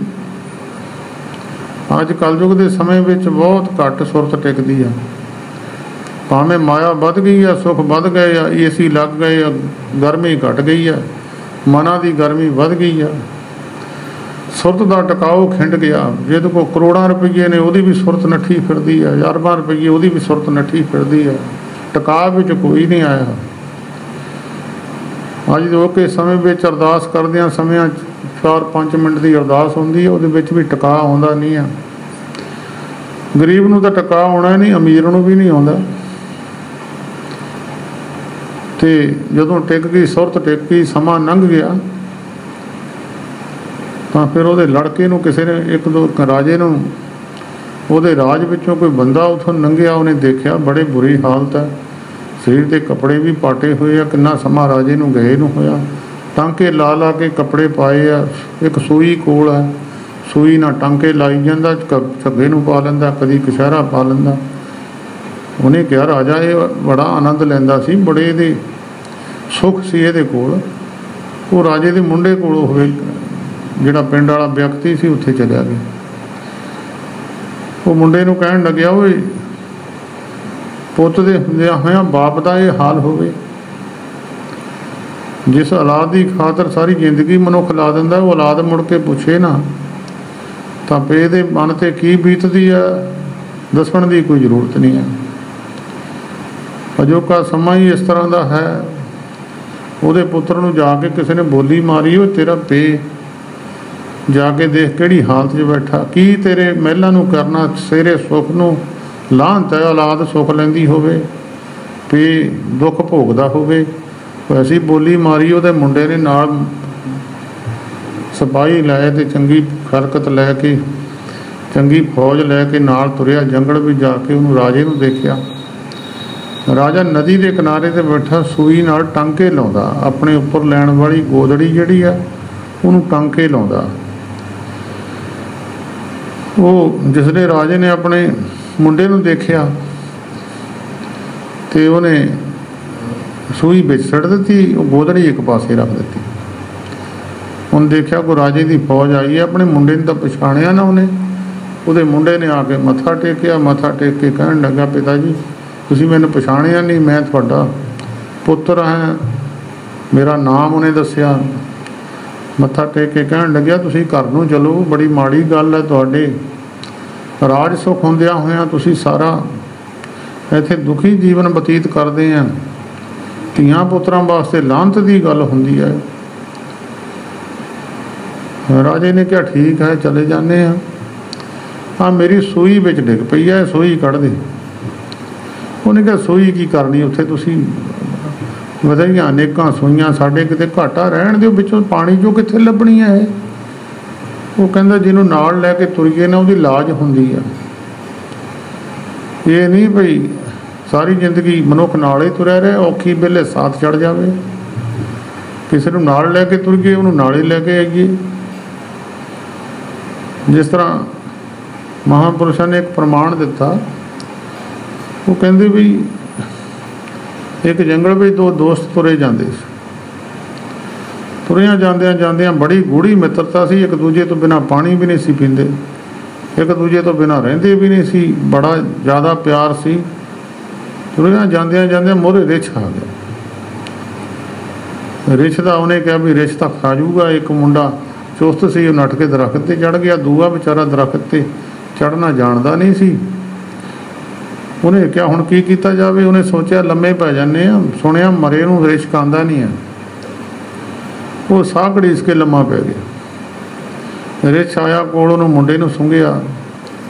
ਅੱਜ ਕਲਯੁਗ ਦੇ ਸਮੇਂ ਵਿੱਚ ਬਹੁਤ ਘੱਟ ਸੁਰਤ ਟਿਕਦੀ ਆ। ਭਾਵੇਂ ਮਾਇਆ ਵੱਧ ਗਈ ਆ, ਸੁੱਖ ਵੱਧ ਗਏ ਆ, ਏਸੀ ਲੱਗ ਗਏ ਆ, ਗਰਮੀ ਘਟ ਗਈ ਆ, ਮਨਾਂ ਦੀ ਗਰਮੀ ਵੱਧ ਗਈ ਆ, ਸੁਰਤ ਦਾ ਟਿਕਾਓ ਖਿੰਡ ਗਿਆ। ਜਿਹਦੇ ਕੋਲ ਕਰੋੜਾਂ ਰੁਪਈਏ ਨੇ ਉਹਦੀ ਵੀ ਸੁਰਤ ਨੱਠੀ ਫਿਰਦੀ ਆ, ਅਰਬਾਂ ਰੁਪਈਏ ਉਹਦੀ ਵੀ ਸੁਰਤ ਨੱਠੀ ਫਿਰਦੀ ਆ, ਟਿਕਾ ਵਿੱਚ ਕੋਈ ਨਹੀਂ ਆਇਆ। ਅੱਜ ਲੋਕ ਇਸ ਸਮੇਂ ਵਿੱਚ ਅਰਦਾਸ ਕਰਦਿਆਂ ਸਮਿਆਂ 4-5 ਮਿੰਟ ਦੀ ਅਰਦਾਸ ਹੁੰਦੀ ਹੈ, ਉਹਦੇ ਵਿੱਚ ਵੀ ਟਿਕਾ ਆਉਂਦਾ ਨਹੀਂ ਆ। ਗਰੀਬ ਨੂੰ ਤਾਂ ਟਿਕਾ ਆਉਣਾ ਨਹੀਂ, ਅਮੀਰ ਨੂੰ ਵੀ ਨਹੀਂ ਆਉਂਦਾ। ਤੇ ਜਦੋਂ ਟਿਕ ਗਈ, ਸੁਰਤ ਟਿਕ ਗਈ, ਸਮਾਂ ਲੰਘ ਗਿਆ, ਤਾਂ ਫਿਰ ਉਹਦੇ ਲੜਕੇ ਨੂੰ ਕਿਸੇ ਨੇ, ਇੱਕ ਦੋ ਰਾਜੇ ਨੂੰ, ਉਹਦੇ ਰਾਜ ਵਿੱਚੋਂ ਕੋਈ ਬੰਦਾ ਉੱਥੋਂ ਲੰਘਿਆ, ਉਹਨੇ ਦੇਖਿਆ ਬੜੇ ਬੁਰੀ ਹਾਲਤ ਹੈ, ਸਰੀਰ ਦੇ ਕੱਪੜੇ ਵੀ ਪਾਟੇ ਹੋਏ ਆ, ਕਿੰਨਾ ਸਮਾਂ ਰਾਜੇ ਨੂੰ ਗਏ ਨੂੰ ਹੋਇਆ, ਟਾਂਕੇ ਲਾ ਲਾ ਕੇ ਕੱਪੜੇ ਪਾਏ ਆ, ਇੱਕ ਸੂਈ ਕੋਲ ਹੈ, ਸੂਈ ਨਾਲ ਟਾਂਕੇ ਲਾਈ ਜਾਂਦਾ, ਝੱਗੇ ਨੂੰ ਪਾ ਲੈਂਦਾ, ਕਦੀ ਕਛਹਿਰਾ ਪਾ ਲੈਂਦਾ। ਉਹਨੇ ਕਿਹਾ ਰਾਜਾ ਇਹ ਬੜਾ ਆਨੰਦ ਲੈਂਦਾ ਸੀ, ਬੜੇ ਇਹਦੇ ਸੁੱਖ ਸੀ ਇਹਦੇ ਕੋਲ। ਉਹ ਰਾਜੇ ਦੇ ਮੁੰਡੇ ਕੋਲ ਹੋਵੇ, ਜਿਹੜਾ ਪਿੰਡ ਵਾਲਾ ਵਿਅਕਤੀ ਸੀ, ਉੱਥੇ ਚਲਿਆ ਗਿਆ। ਉਹ ਮੁੰਡੇ ਨੂੰ ਕਹਿਣ ਲੱਗਿਆ, ਓਏ ਪੁੱਤ ਦੇ ਹੁੰਦਿਆਂ ਹੋਇਆਂ ਬਾਪ ਦਾ ਇਹ ਹਾਲ ਹੋਵੇ। ਜਿਸ ਔਲਾਦ ਦੀ ਖਾਤਰ ਸਾਰੀ ਜ਼ਿੰਦਗੀ ਮਨੁੱਖ ਲਾ ਦਿੰਦਾ, ਉਹ ਔਲਾਦ ਮੁੜ ਕੇ ਪੁੱਛੇ ਨਾ ਤਾਂ ਪੇ ਦੇ ਮਨ 'ਤੇ ਕੀ ਬੀਤਦੀ ਆ, ਦੱਸਣ ਦੀ ਕੋਈ ਜ਼ਰੂਰਤ ਨਹੀਂ ਹੈ। ਅਜੋਕਾ ਸਮਾਂ ਹੀ ਇਸ ਤਰ੍ਹਾਂ ਦਾ ਹੈ। ਉਹਦੇ ਪੁੱਤਰ ਨੂੰ ਜਾ ਕੇ ਕਿਸੇ ਨੇ ਬੋਲੀ ਮਾਰੀ, ਉਹ ਤੇਰਾ ਪੇ ਜਾ ਕੇ ਦੇਖ ਕਿਹੜੀ ਹਾਲਤ 'ਚ ਬੈਠਾ, ਕੀ ਤੇਰੇ ਮਹਿਲਾਂ ਨੂੰ ਕਰਨਾ, ਤੇਰੇ ਸੁੱਖ ਨੂੰ ਲਾਹਨਤ ਹੈ। ਔਲਾਦ ਸੁੱਖ ਲੈਂਦੀ ਹੋਵੇ, ਪੇ ਦੁੱਖ ਭੋਗਦਾ ਹੋਵੇ। ਐਸੀ ਬੋਲੀ ਮਾਰੀ ਉਹਦੇ ਮੁੰਡੇ ਨੇ, ਨਾਲ ਸਿਪਾਹੀ ਲੈ ਤੇ ਚੰਗੀ ਖਰਕਤ ਲੈ ਕੇ, ਚੰਗੀ ਫੌਜ ਲੈ ਕੇ ਨਾਲ ਤੁਰਿਆ। ਜੰਗਲ ਵਿੱਚ ਜਾ ਕੇ ਉਹਨੂੰ ਰਾਜੇ ਨੂੰ ਦੇਖਿਆ। ਰਾਜਾ ਨਦੀ ਦੇ ਕਿਨਾਰੇ 'ਤੇ ਬੈਠਾ, ਸੂਈ ਨਾਲ ਟਾਂਕੇ ਲਾਉਂਦਾ, ਆਪਣੇ ਉੱਪਰ ਲੈਣ ਵਾਲੀ ਗੋਦੜੀ ਜਿਹੜੀ ਆ ਉਹਨੂੰ ਟਾਂਕੇ ਲਾਉਂਦਾ। ਉਹ ਜਿਸਲੇ ਰਾਜੇ ਨੇ ਆਪਣੇ ਮੁੰਡੇ ਨੂੰ ਦੇਖਿਆ ਤੇ ਉਹਨੇ ਸੂਈ ਵਿੱਚ ਛੱਡ ਦਿੱਤੀ, ਉਹ ਗੋਦੜੀ ਇੱਕ ਪਾਸੇ ਰੱਖ ਦਿੱਤੀ। ਉਹਨੇ ਦੇਖਿਆ ਕੋਈ ਰਾਜੇ ਦੀ ਫੌਜ ਆਈ ਹੈ, ਆਪਣੇ ਮੁੰਡੇ ਨੂੰ ਤਾਂ ਪਛਾਣਿਆ ਨਾ ਉਹਨੇ, ਉਹਦੇ ਮੁੰਡੇ ਨੇ ਆ ਕੇ ਮੱਥਾ ਟੇਕਿਆ। ਮੱਥਾ ਟੇਕ ਕੇ ਕਹਿਣ ਲੱਗਾ, ਪਿਤਾ ਜੀ ਤੁਸੀਂ ਮੈਨੂੰ ਪਛਾਣਿਆ ਨਹੀਂ, ਮੈਂ ਤੁਹਾਡਾ ਪੁੱਤਰ ਹਾਂ, ਮੇਰਾ ਨਾਮ ਉਹਨੇ ਦੱਸਿਆ। ਮੱਥਾ ਟੇਕ ਕੇ ਕਹਿਣ ਲੱਗਿਆ, ਤੁਸੀਂ ਘਰ ਨੂੰ ਚਲੋ, ਬੜੀ ਮਾੜੀ ਗੱਲ ਹੈ, ਤੁਹਾਡੇ ਰਾਜ ਸੁੱਖ ਹੁੰਦਿਆਂ ਹੋਇਆਂ ਤੁਸੀਂ ਸਾਰਾ ਇੱਥੇ ਦੁਖੀ ਜੀਵਨ ਬਤੀਤ ਕਰਦੇ ਆ। ਧੀਆਂ ਪੁੱਤਰਾਂ ਵਾਸਤੇ ਲਾਹਨਤ ਦੀ ਗੱਲ ਹੁੰਦੀ ਹੈ। ਰਾਜੇ ਨੇ ਕਿਹਾ ਠੀਕ ਹੈ, ਚਲੇ ਜਾਂਦੇ ਆ। ਹਾਂ, ਮੇਰੀ ਸੂਈ ਵਿੱਚ ਡਿੱਗ ਪਈ ਹੈ, ਸੂਈ ਕੱਢ ਦੇ। ਉਹਨੇ ਕਿਹਾ ਸੂਈ ਕੀ ਕਰਨੀ ਉੱਥੇ, ਤੁਸੀਂ ਵਧਾਈਆਂ ਅਨੇਕਾਂ ਸੂਈਆਂ, ਸਾਡੇ ਕਿਤੇ ਘਾਟਾ ਰਹਿਣ ਦਿਓ, ਵਿੱਚੋਂ ਪਾਣੀ ਚੋਂ ਕਿੱਥੇ ਲੱਭਣੀ ਹੈ ਇਹ। ਉਹ ਕਹਿੰਦਾ ਜਿਹਨੂੰ ਨਾਲ ਲੈ ਕੇ ਤੁਰੀਏ ਨਾ ਉਹਦੀ ਲਾਜ ਹੁੰਦੀ ਆ। ਇਹ ਨਹੀਂ ਭਈ ਸਾਰੀ ਜ਼ਿੰਦਗੀ ਮਨੁੱਖ ਨਾਲ ਹੀ ਤੁਰਿਆ ਰਹੇ, ਔਖੀ ਵੇਲੇ ਸਾਥ ਚੜ ਜਾਵੇ। ਕਿਸੇ ਨੂੰ ਨਾਲ ਲੈ ਕੇ ਤੁਰੀਏ, ਉਹਨੂੰ ਨਾਲ ਹੀ ਲੈ ਕੇ ਆਈਏ। ਜਿਸ ਤਰ੍ਹਾਂ ਮਹਾਂਪੁਰਸ਼ਾਂ ਨੇ ਇੱਕ ਪ੍ਰਮਾਣ ਦਿੱਤਾ, ਉਹ ਕਹਿੰਦੇ ਵੀ ਇੱਕ ਜੰਗਲ ਵਿੱਚ ਦੋ ਦੋਸਤ ਤੁਰੇ ਜਾਂਦੇ ਸੀ। ਤੁਰਿਆਂ ਜਾਂਦਿਆਂ ਜਾਂਦਿਆਂ ਬੜੀ ਗੂੜੀ ਮਿੱਤਰਤਾ ਸੀ, ਇੱਕ ਦੂਜੇ ਤੋਂ ਬਿਨਾਂ ਪਾਣੀ ਵੀ ਨਹੀਂ ਸੀ ਪੀਂਦੇ, ਇੱਕ ਦੂਜੇ ਤੋਂ ਬਿਨਾਂ ਰਹਿੰਦੇ ਵੀ ਨਹੀਂ ਸੀ, ਬੜਾ ਜ਼ਿਆਦਾ ਪਿਆਰ ਸੀ। ਤੁਰਿਆਂ ਜਾਂਦਿਆਂ ਜਾਂਦਿਆਂ ਮੋਹਰੇ ਰਿਛ ਆ ਗਿਆ। ਰਿਛ ਦਾ ਉਹਨੇ ਕਿਹਾ ਵੀ ਰਿਛ ਤਾਂ ਖਾ ਜੂਗਾ। ਇੱਕ ਮੁੰਡਾ ਚੁਸਤ ਸੀ, ਉਹ ਨੱਠ ਕੇ ਦਰਖਤ 'ਤੇ ਚੜ੍ਹ ਗਿਆ। ਦੂਆ ਵਿਚਾਰਾ ਦਰਖਤ 'ਤੇ ਚੜ੍ਹਨਾ ਜਾਣਦਾ ਨਹੀਂ ਸੀ। ਉਹਨੇ ਕਿਹਾ ਹੁਣ ਕੀ ਕੀਤਾ ਜਾਵੇ। ਉਹਨੇ ਸੋਚਿਆ ਲੰਮੇ ਪੈ ਜਾਂਦੇ ਆ, ਸੁਣਿਆ ਮਰੇ ਨੂੰ ਰਿਛ ਖਾਂਦਾ ਨਹੀਂ ਹੈ। ਉਹ ਸਾਹ ਘੜੀਸ ਕੇ ਲੰਮਾ ਪੈ ਗਿਆ। ਰਿਛ ਆਇਆ ਕੋਲ, ਉਹਨੂੰ ਮੁੰਡੇ ਨੂੰ ਸੁੰਘਿਆ,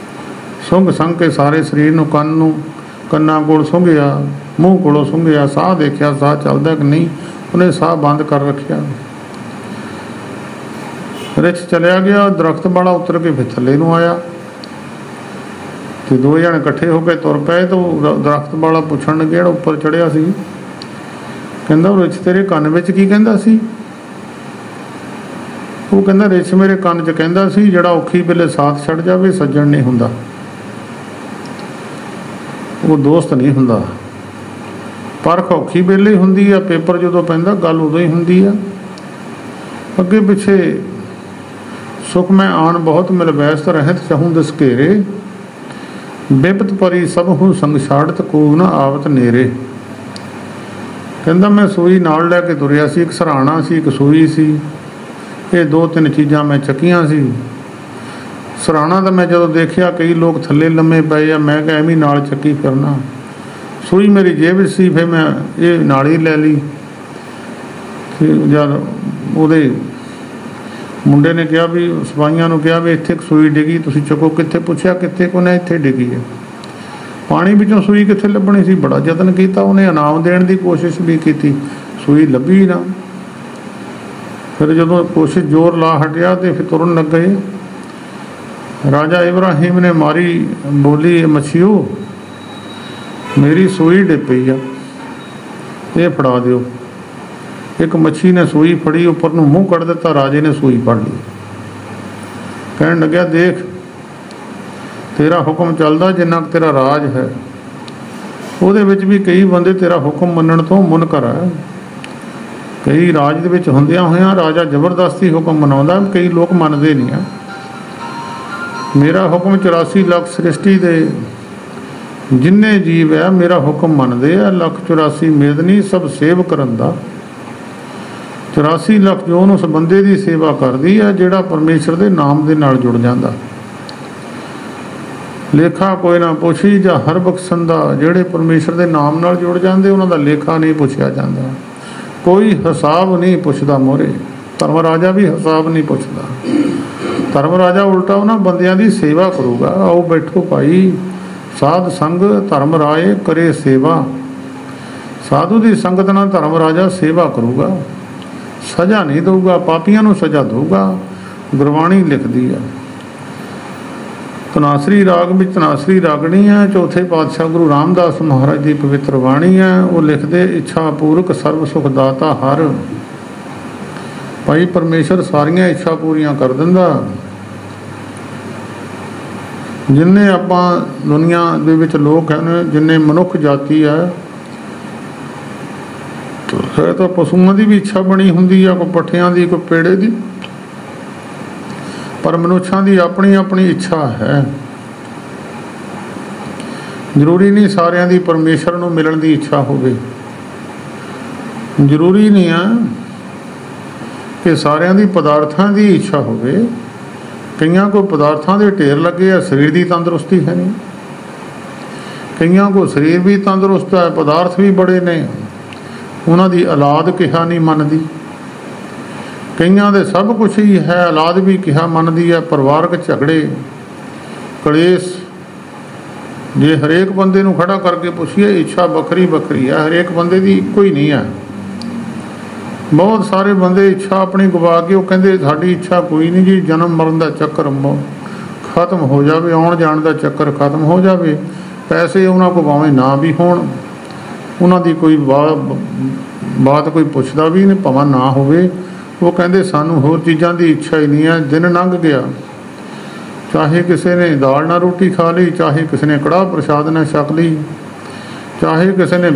ਸੁੰਘ ਕੇ ਸਾਰੇ ਸਰੀਰ ਨੂੰ ਕੰਨਾਂ ਕੋਲ ਸੁੰਘਿਆ, ਮੂੰਹ ਕੋਲੋਂ ਸੁੰਘਿਆ, ਸਾਹ ਦੇਖਿਆ ਸਾਹ ਚੱਲਦਾ ਕਿ ਨਹੀਂ। ਉਹਨੇ ਸਾਹ ਬੰਦ ਕਰ ਰੱਖਿਆ। ਰਿਛ ਚਲਿਆ ਗਿਆ। ਦਰਖਤ ਵਾਲਾ ਉਤਰ ਕੇ ਫਿਰ ਥੱਲੇ ਨੂੰ ਆਇਆ ਤੇ ਦੋ ਜਣੇ ਇਕੱਠੇ ਹੋ ਕੇ ਤੁਰ ਪਏ। ਤਾਂ ਦਰਖਤ ਵਾਲਾ ਪੁੱਛਣ ਲੱਗੇ, ਜਿਹੜਾ ਉੱਪਰ ਚੜ੍ਹਿਆ ਸੀ, ਕਹਿੰਦਾ ਉਹ ਰਿਛ ਤੇਰੇ ਕੰਨ ਵਿੱਚ ਕੀ ਕਹਿੰਦਾ ਸੀ? ਉਹ ਕਹਿੰਦਾ ਰਿਛ ਮੇਰੇ ਕੰਨ 'ਚ ਕਹਿੰਦਾ ਸੀ ਜਿਹੜਾ ਔਖੀ ਵੇਲੇ ਸਾਥ ਛੱਡ ਜਾਵੇ ਸੱਜਣ ਨਹੀਂ ਹੁੰਦਾ, ਉਹ ਦੋਸਤ ਨਹੀਂ ਹੁੰਦਾ। ਪਰਖ ਔਖੀ ਵੇਲੇ ਹੁੰਦੀ ਆ, ਪੇਪਰ ਜਦੋਂ ਪੈਂਦਾ ਗੱਲ ਉਦੋਂ ਹੀ ਹੁੰਦੀ ਆ। ਅੱਗੇ ਪਿੱਛੇ ਸੁਖ ਮੈਂ ਆਣ ਬਹੁਤ ਮਿਲ ਵੈਸਤ ਰਹਿਤ ਚਾਹੂੰ ਦਸ ਘੇਰੇ, ਬਿਪਤ ਪਰੀ ਸਭ ਹੂੰ ਸੰਗ ਛਾੜਤ ਕੋ ਨਾ ਆਵਤ ਨੇਰੇ। ਕਹਿੰਦਾ ਮੈਂ ਸੂਈ ਨਾਲ ਲੈ ਕੇ ਤੁਰਿਆ ਸੀ, ਇੱਕ ਸਰਾਣਾ ਸੀ, ਇੱਕ ਸੂਈ ਸੀ। ਇਹ ਦੋ ਤਿੰਨ ਚੀਜ਼ਾਂ ਮੈਂ ਚੱਕੀਆਂ ਸੀ। ਸਰਾਣਾ ਤਾਂ ਮੈਂ ਜਦੋਂ ਦੇਖਿਆ ਕਈ ਲੋਕ ਥੱਲੇ ਲੰਮੇ ਪਏ ਆ, ਮੈਂ ਕਿਹਾ ਐਵੇਂ ਨਾਲ ਚੱਕੀ ਫਿਰਨਾ। ਸੂਈ ਮੇਰੀ ਜੇਬ ਵਿੱਚ ਸੀ, ਫਿਰ ਮੈਂ ਇਹ ਨਾਲ ਹੀ ਲੈ ਲਈ। ਜਦ ਉਹਦੇ ਮੁੰਡੇ ਨੇ ਕਿਹਾ ਵੀ ਸਿਪਾਹੀਆਂ ਨੂੰ ਕਿਹਾ ਵੀ ਇੱਥੇ ਸੂਈ ਡਿੱਗੀ, ਤੁਸੀਂ ਚੱਕੋ। ਕਿੱਥੇ ਪੁੱਛਿਆ ਕਿੱਥੇ? ਕੋਨੇ ਇੱਥੇ ਡਿੱਗੀ ਹੈ। ਪਾਣੀ ਵਿੱਚੋਂ ਸੂਈ ਕਿੱਥੇ ਲੱਭਣੀ ਸੀ? ਬੜਾ ਯਤਨ ਕੀਤਾ ਉਹਨੇ, ਇਨਾਮ ਦੇਣ ਦੀ ਕੋਸ਼ਿਸ਼ ਵੀ ਕੀਤੀ, ਸੂਈ ਲੱਭੀ ਨਾ। ਫਿਰ ਜਦੋਂ ਕੋਸ਼ਿਸ਼ ਜ਼ੋਰ ਲਾ ਹਟਿਆ ਤੇ ਫਿਰ ਤੁਰਨ ਲੱਗ ਗਏ। ਰਾਜਾ ਇਬਰਾਹੀਮ ਨੇ ਮਾਰੀ ਬੋਲੀ, ਮੱਛੀਓ ਮੇਰੀ ਸੂਈ ਡਿੱਗ ਪਈ ਆ, ਇਹ ਫੜਾ ਦਿਓ। ਇੱਕ ਮੱਛੀ ਨੇ ਸੂਈ ਫੜੀ, ਉੱਪਰ ਨੂੰ ਮੂੰਹ ਕੱਢ ਦਿੱਤਾ। ਰਾਜੇ ਨੇ ਸੂਈ ਫੜ ਲਈ, ਕਹਿਣ ਲੱਗਿਆ ਦੇਖ ਤੇਰਾ ਹੁਕਮ ਚੱਲਦਾ, ਜਿੰਨਾ ਕੁ ਤੇਰਾ ਰਾਜ ਹੈ ਉਹਦੇ ਵਿੱਚ ਵੀ ਕਈ ਬੰਦੇ ਤੇਰਾ ਹੁਕਮ ਮੰਨਣ ਤੋਂ ਮੁਨਕਰ ਹੈ। ਕਈ ਰਾਜ ਦੇ ਵਿੱਚ ਹੁੰਦਿਆਂ ਹੋਇਆਂ ਰਾਜਾ ਜ਼ਬਰਦਸਤੀ ਹੁਕਮ ਮਨਾਉਂਦਾ, ਕਈ ਲੋਕ ਮੰਨਦੇ ਨਹੀਂ ਆ। ਮੇਰਾ ਹੁਕਮ 84 ਲੱਖ ਸ੍ਰਿਸ਼ਟੀ ਦੇ ਜਿੰਨੇ ਜੀਵ ਹੈ ਮੇਰਾ ਹੁਕਮ ਮੰਨਦੇ ਆ। 184 ਮੇਦਨੀ ਸਭ ਸੇਵ ਕਰਨ ਦਾ। 84 ਲੱਖ ਜੋਨ ਉਸ ਬੰਦੇ ਦੀ ਸੇਵਾ ਕਰਦੀ ਹੈ ਜਿਹੜਾ ਪਰਮੇਸ਼ਰ ਦੇ ਨਾਮ ਦੇ ਨਾਲ ਜੁੜ ਜਾਂਦਾ। ਲੇਖਾ ਕੋਈ ਨਾ ਪੁੱਛੀ ਜਾਂ ਹਰ ਬਖਸ਼ੰਦਾ, ਜਿਹੜੇ ਪਰਮੇਸ਼ਰ ਦੇ ਨਾਮ ਨਾਲ ਜੁੜ ਜਾਂਦੇ ਉਹਨਾਂ ਦਾ ਲੇਖਾ ਨਹੀਂ ਪੁੱਛਿਆ ਜਾਂਦਾ, ਕੋਈ ਹਿਸਾਬ ਨਹੀਂ ਪੁੱਛਦਾ ਮੋਹਰੇ। ਧਰਮ ਰਾਜਾ ਵੀ ਹਿਸਾਬ ਨਹੀਂ ਪੁੱਛਦਾ। ਧਰਮ ਰਾਜਾ ਉਲਟਾ ਉਹਨਾਂ ਬੰਦਿਆਂ ਦੀ ਸੇਵਾ ਕਰੂਗਾ। ਆਓ ਬੈਠੋ ਭਾਈ, ਸਾਧ ਸੰਗ ਧਰਮ ਰਾਏ ਕਰੇ ਸੇਵਾ। ਸਾਧੂ ਦੀ ਸੰਗਤ ਨਾਲ ਧਰਮ ਰਾਜਾ ਸੇਵਾ ਕਰੂਗਾ, ਸਜ਼ਾ ਨਹੀਂ ਦਊਗਾ, ਪਾਪੀਆਂ ਨੂੰ ਸਜ਼ਾ ਦਊਗਾ। ਗੁਰਬਾਣੀ ਲਿਖਦੀ ਹੈ। ਧਨਾਸਰੀ ਰਾਗ ਵਿੱਚ ਧਨਾਸਰੀ ਰਾਗਣੀ ਹੈ। ਚੌਥੇ ਪਾਤਸ਼ਾਹ ਗੁਰੂ ਰਾਮਦਾਸ ਮਹਾਰਾਜ ਦੀ ਪਵਿੱਤਰ ਬਾਣੀ ਹੈ। ਉਹ ਲਿਖਦੇ, ਇੱਛਾ ਪੂਰਕ ਸਰਬ ਸੁਖ ਦਾਤਾ ਹਰ। ਭਾਈ ਪਰਮੇਸ਼ਰ ਸਾਰੀਆਂ ਇੱਛਾ ਪੂਰੀਆਂ ਕਰ ਦਿੰਦਾ। ਜਿੰਨੇ ਆਪਾਂ ਦੁਨੀਆ ਦੇ ਵਿੱਚ ਲੋਕ ਹਨ, ਜਿੰਨੇ ਮਨੁੱਖ ਜਾਤੀ ਹੈ, ਹੈ ਤਾਂ ਪਸ਼ੂਆਂ ਦੀ ਵੀ ਇੱਛਾ ਬਣੀ ਹੁੰਦੀ ਆ, ਕੋਈ ਪੱਠਿਆਂ ਦੀ, ਕੋਈ ਪੇੜੇ ਦੀ। पर मनुष्यों की अपनी अपनी इच्छा है। जरूरी नहीं सारिਆਂ ਦੀ परमेश्वर ਨੂੰ मिलण की इच्छा होवे, जरूरी नहीं है कि सारिਆਂ ਦੀ पदार्थां की इच्छा होवे। कईयां को पदार्थां के ढेर लगे है, शरीर की तंदुरुस्ती है नहीं। कईयां को शरीर भी तंदुरुस्त है, पदार्थ भी बड़े ने, उन्हां दी औलाद किहा नहीं मनदी। कईयां दे सब कुछ ही है, औलाद भी किहा मनदी है। परिवारक झगड़े कलेश, जे हरेक बंदे नूं खड़ा करके पुछिए इच्छा बखरी बखरी है, हरेक बंदे दी इक्को ही नहीं है। बहुत सारे बंदे इच्छा अपनी गवा के वो कहते साडी इच्छा कोई नहीं जी, जन्म मरण का चक्कर खत्म हो जाए, आउण जाण का चक्कर खत्म हो जाए, पैसे उन्होंने को भावें ना भी होण, उन्होंने कोई बात कोई पुछदा भी नहीं, भावें ना होवे, वो कहते सानू होर चीज़ों की इच्छा ही नहीं है। दिन लंघ गया, चाहे किसी ने दाल ना रोटी खा ली, चाहे किसी ने कड़ाह प्रसाद ना छक ली, चाहे किसी ने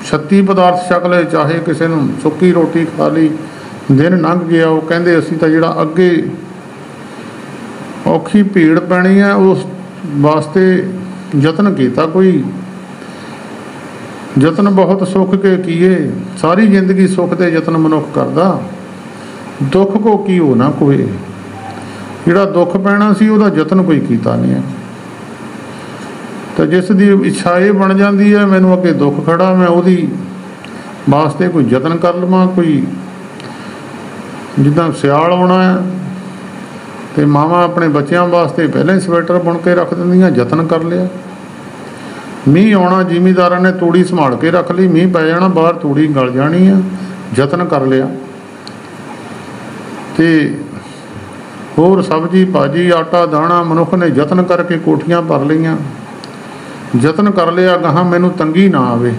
36 पदार्थ छक ले, चाहे किसी ने सुक्की रोटी खा ली। दिन लंघ गया, वो कहते असीं तां जिहड़ा अगे औखी भीड़ पैनी है उस वास्ते यतन किया। कोई यतन बहुत सुख के किए, सारी जिंदगी सुख के यतन मनुख करदा, दुख को की हो ना कोई। जिहड़ा दुख पैना सी उहदा यतन कोई कीता नहीं है। तो जिस दी इच्छा ये बन जाती है मैनू अगे दुख खड़ा, मैं उहदी वास्ते कोई यतन कर लवां। कोई जिद्दां सियाल आउणा है तो मावां अपने बच्चों वास्ते पहले ही स्वेटर बुन के रख दिंदियां, यतन कर लिया। मीह आउणा, जिमीदारां ने तूड़ी संभाल के रख ली, मीह पै जाना बाहर तूड़ी गल जानी है, यतन कर लिया। तो होर सब्जी भाजी आटा दाणा मनुख ने यतन करके कोठियां भर लईआं, यतन कर लिया गाहां मैनू तंगी ना आवे।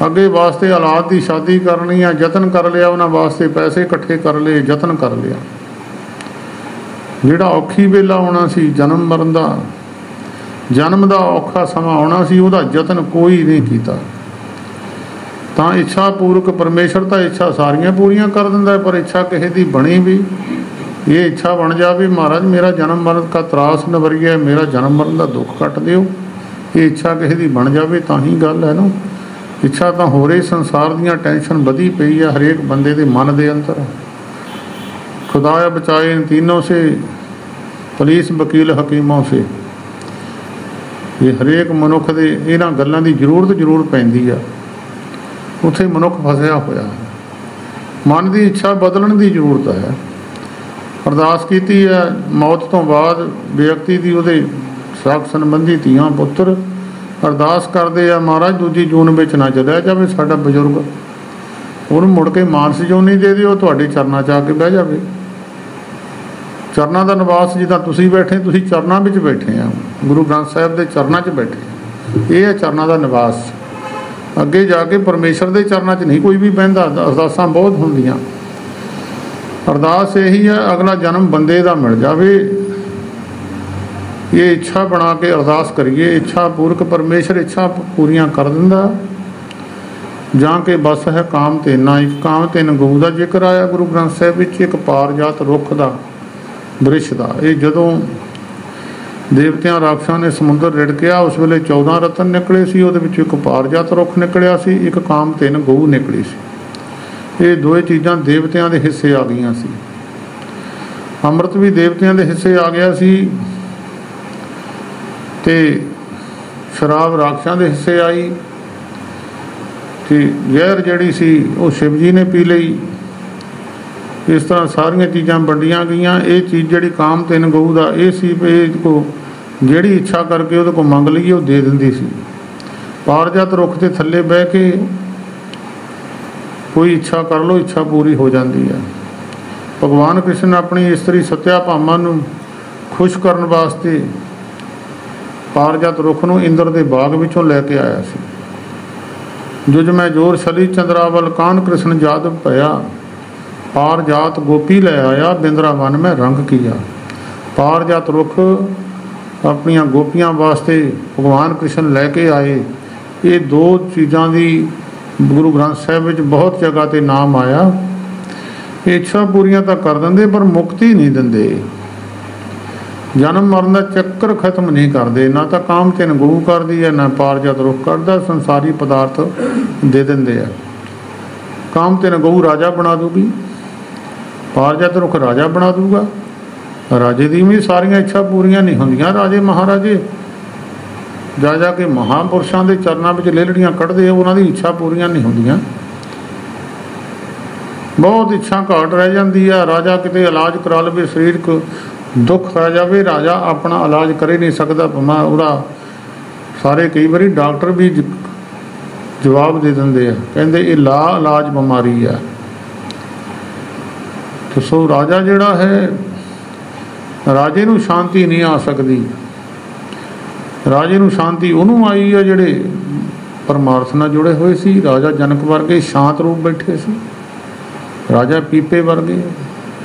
अगे वास्ते औलाद की शादी करनी है, यतन कर लिया, उन्हां वास्ते पैसे इकट्ठे कर लिए, यतन कर लिया। जिहड़ा औखी वेला आउणा सी जन्म मरण दा, जन्म का औखा समा आउणा सी, उहदा यतन कोई नहीं कीता। तां इच्छा पूर्वक परमेश्वर तो इच्छा सारियां पूरियां कर दिंदा है, पर इच्छा किसी की बनी भी ये इच्छा बन जाए महाराज मेरा जन्म मरण का त्रास नवरिया, मेरा जन्म मरण का दुख कट दिओ, ये इच्छा किसी की बन जाए तां ही गल है ना। इच्छा तो हो रही संसार दियां टेंशन वधी पई है हरेक बंदे दे मन दे अंदर। खुदाया बचाए इन तीनों से, पुलिस वकील हकीमों से। ये हरेक मनुख दे इन्हां गल्लां दी जरूरत जरूर पैंदी है, उत्थे मनुख फसिया होया। मन की इच्छा बदलण की जरूरत है। अरदास की है मौत तो बाद व्यक्ति की वो साख संबंधी धीआं पुत्र अरदास करते हैं महाराज दूजी जून में ना चलिया जाए साडा बजुर्ग, उन्होंने मुड़ के मानस जोनी दे दिओ, तुहाडे चरनां च आके बह जाए। चरनां दा निवास जिद्दां तुसीं बैठे, तुसीं चरनां विच बैठे आ, गुरु ग्रंथ साहिब के चरनां च बैठे, ये है चरनां दा निवास। अगे जाके परमेश्वर के चरनां च नहीं कोई भी बहिंदा, अरदासां बहुत हुंदियां। अरदास यही है अगला जन्म बंदे का मिल जाए, ये इच्छा बना के अरदास करिए। इच्छा पूर्वक परमेश्वर इच्छा पूरियां कर दिंदा। जां के बस है काम तेना, एक काम तेन गऊ का जिक्र आया गुरु ग्रंथ साहिब विच, एक पारजात रुख का वृक्ष का। ये जदों देवतियां राक्षसां ने समुद्र रिड़किया उस वेले 14 रतन निकले सी, उहदे विच एक पारजात रुख निकलिया सी, एक काम तेन गऊ निकली सी। ये दोए चीज़ां देवतियां दे हिस्से आ गईयां सी। अमृत भी देवतियां दे हिस्से आ गया सी ते शराब राक्षसां दे हिस्से आई ते जहर जिहड़ी सी वो शिव जी ने पी लई। इस तरह सारियां चीज़ां वंडियां गईयां। ये चीज़ जिहड़ी काम तेन गऊ दा ये सी को जिहड़ी इच्छा करके उहदे कोल मंग लईए वो दे दिंदी सी। पारजात रुख के थल्ले बह के कोई इच्छा कर लो, इच्छा पूरी हो जाती है। भगवान कृष्ण अपनी इस्त्री सत्याभामा नूं खुश करने वास्ते पारजात रुख नूं इंद्र के बाग विचों लैके आया सी। जुज मैं जोर छली चंद्रावल कान कृष्ण जादव भया, पारजात गोपी लै आया बिंद्रावन में रंग किया। पारजात रुख अपनियां गोपियां वास्ते भगवान कृष्ण लैके आए। ये दो चीज़ों की गुरु ग्रंथ साहिब में बहुत जगह पर नाम आया। ਇੱਛਾ ਪੂਰੀਆਂ ਤਾਂ ਕਰ ਦਿੰਦੇ ਪਰ ਮੁਕਤੀ ਨਹੀਂ ਦਿੰਦੇ। ਜਨਮ ਮਰਨ ਦਾ ਚੱਕਰ ਖਤਮ ਨਹੀਂ ਕਰਦੇ। ਨਾ ਤਾਂ ਕਾਮ ਤਿੰਨ ਗਊ ਕਰਦੀ ਹੈ, ਨਾ ਪਾਰਜਤ ਰੁੱਖ ਕਰਦਾ, ਸੰਸਾਰੀ ਪਦਾਰਥ ਦੇ ਦਿੰਦੇ ਆ। ਕਾਮ ਤਿੰਨ ਗਊ ਰਾਜਾ ਬਣਾ ਦੂਗੀ, ਪਾਰਜਤ ਰੁੱਖ ਰਾਜਾ ਬਣਾ ਦੂਗਾ। ਰਾਜੇ ਦੀ ਵੀ ਸਾਰੀਆਂ ਇੱਛਾ ਪੂਰੀਆਂ ਨਹੀਂ ਹੁੰਦੀਆਂ। ਰਾਜੇ ਮਹਾਰਾਜੇ ਜਾ ਜਾ ਕੇ ਮਹਾਂਪੁਰਸ਼ਾਂ ਦੇ ਚਰਨਾਂ ਵਿੱਚ ਲੇਲੜੀਆਂ ਕੱਢਦੇ ਆ, ਉਹਨਾਂ ਦੀ ਇੱਛਾ ਪੂਰੀਆਂ ਨਹੀਂ ਹੁੰਦੀਆਂ। ਬਹੁਤ ਇੱਛਾ ਘਾਟ ਰਹਿ ਜਾਂਦੀ ਆ। ਰਾਜਾ ਕਿਤੇ ਇਲਾਜ ਕਰਾ ਲਵੇ, ਸਰੀਰਕ ਦੁੱਖ ਆ ਜਾਵੇ, ਰਾਜਾ ਆਪਣਾ ਇਲਾਜ ਕਰ ਹੀ ਨਹੀਂ ਸਕਦਾ। ਉਹਦਾ ਸਾਰੇ ਕਈ ਵਾਰੀ ਡਾਕਟਰ ਵੀ ਜਵਾਬ ਦੇ ਦਿੰਦੇ ਆ, ਕਹਿੰਦੇ ਇਹ ਲਾ ਇਲਾਜ ਬਿਮਾਰੀ ਆ। ਸੋ ਰਾਜਾ ਜਿਹੜਾ ਹੈ, ਰਾਜੇ ਨੂੰ ਸ਼ਾਂਤੀ ਨਹੀਂ ਆ ਸਕਦੀ। ਰਾਜੇ ਨੂੰ ਸ਼ਾਂਤੀ ਉਹਨੂੰ ਆਈ ਆ ਜਿਹੜੇ ਪਰਮਾਰਥ ਨਾਲ ਜੁੜੇ ਹੋਏ ਸੀ। ਰਾਜਾ ਜਨਕ ਵਰਗੇ ਸ਼ਾਂਤ ਰੂਪ ਬੈਠੇ ਸੀ, ਰਾਜਾ ਪੀਪੇ ਵਰਗੇ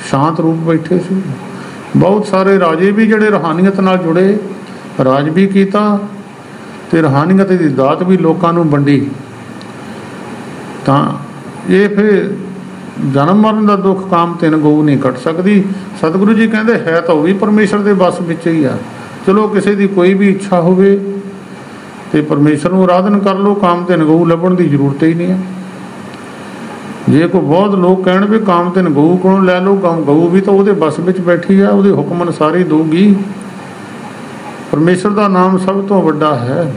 ਸ਼ਾਂਤ ਰੂਪ ਬੈਠੇ ਸੀ। ਬਹੁਤ ਸਾਰੇ ਰਾਜੇ ਵੀ ਜਿਹੜੇ ਰੂਹਾਨੀਅਤ ਨਾਲ ਜੁੜੇ, ਰਾਜ ਵੀ ਕੀਤਾ ਤੇ ਰੂਹਾਨੀਅਤ ਦੀ ਦਾਤ ਵੀ ਲੋਕਾਂ ਨੂੰ ਵੰਡੀ। ਤਾਂ ਇਹ ਫਿਰ ਜਨਮ ਮਰਨ ਦਾ ਦੁੱਖ ਕਾਮ ਤਿੰਨ ਗਊ ਨਹੀਂ ਕੱਟ ਸਕਦੀ। ਸਤਿਗੁਰੂ ਜੀ ਕਹਿੰਦੇ ਹੈ ਤਾਂ ਉਹ ਵੀ ਪਰਮੇਸ਼ਰ ਦੇ ਵੱਸ ਵਿੱਚ ਹੀ ਆ। ਚਲੋ ਕਿਸੇ ਦੀ ਕੋਈ ਵੀ ਇੱਛਾ ਹੋਵੇ ਤੇ ਪਰਮੇਸ਼ਰ ਨੂੰ ਆਰਾਧਨ ਕਰ ਲਓ, ਕਾਮ ਤਿੰਨ ਗਊ ਲੱਭਣ ਦੀ ਜ਼ਰੂਰਤ ਹੀ ਨਹੀਂ ਹੈ। ਜੇ ਕੋਈ ਬਹੁਤ ਲੋਕ ਕਹਿਣ ਵੀ ਕਾਮ ਤਿੰਨ ਗਊ ਕੋਲੋਂ ਲੈ ਲਓ, ਗਊ ਵੀ ਤਾਂ ਉਹਦੇ ਵੱਸ ਵਿੱਚ ਬੈਠੀ ਆ, ਉਹਦੇ ਹੁਕਮ ਅਨੁਸਾਰ ਹੀ ਦਊਗੀ। ਪਰਮੇਸ਼ਰ ਦਾ ਨਾਮ ਸਭ ਤੋਂ ਵੱਡਾ ਹੈ।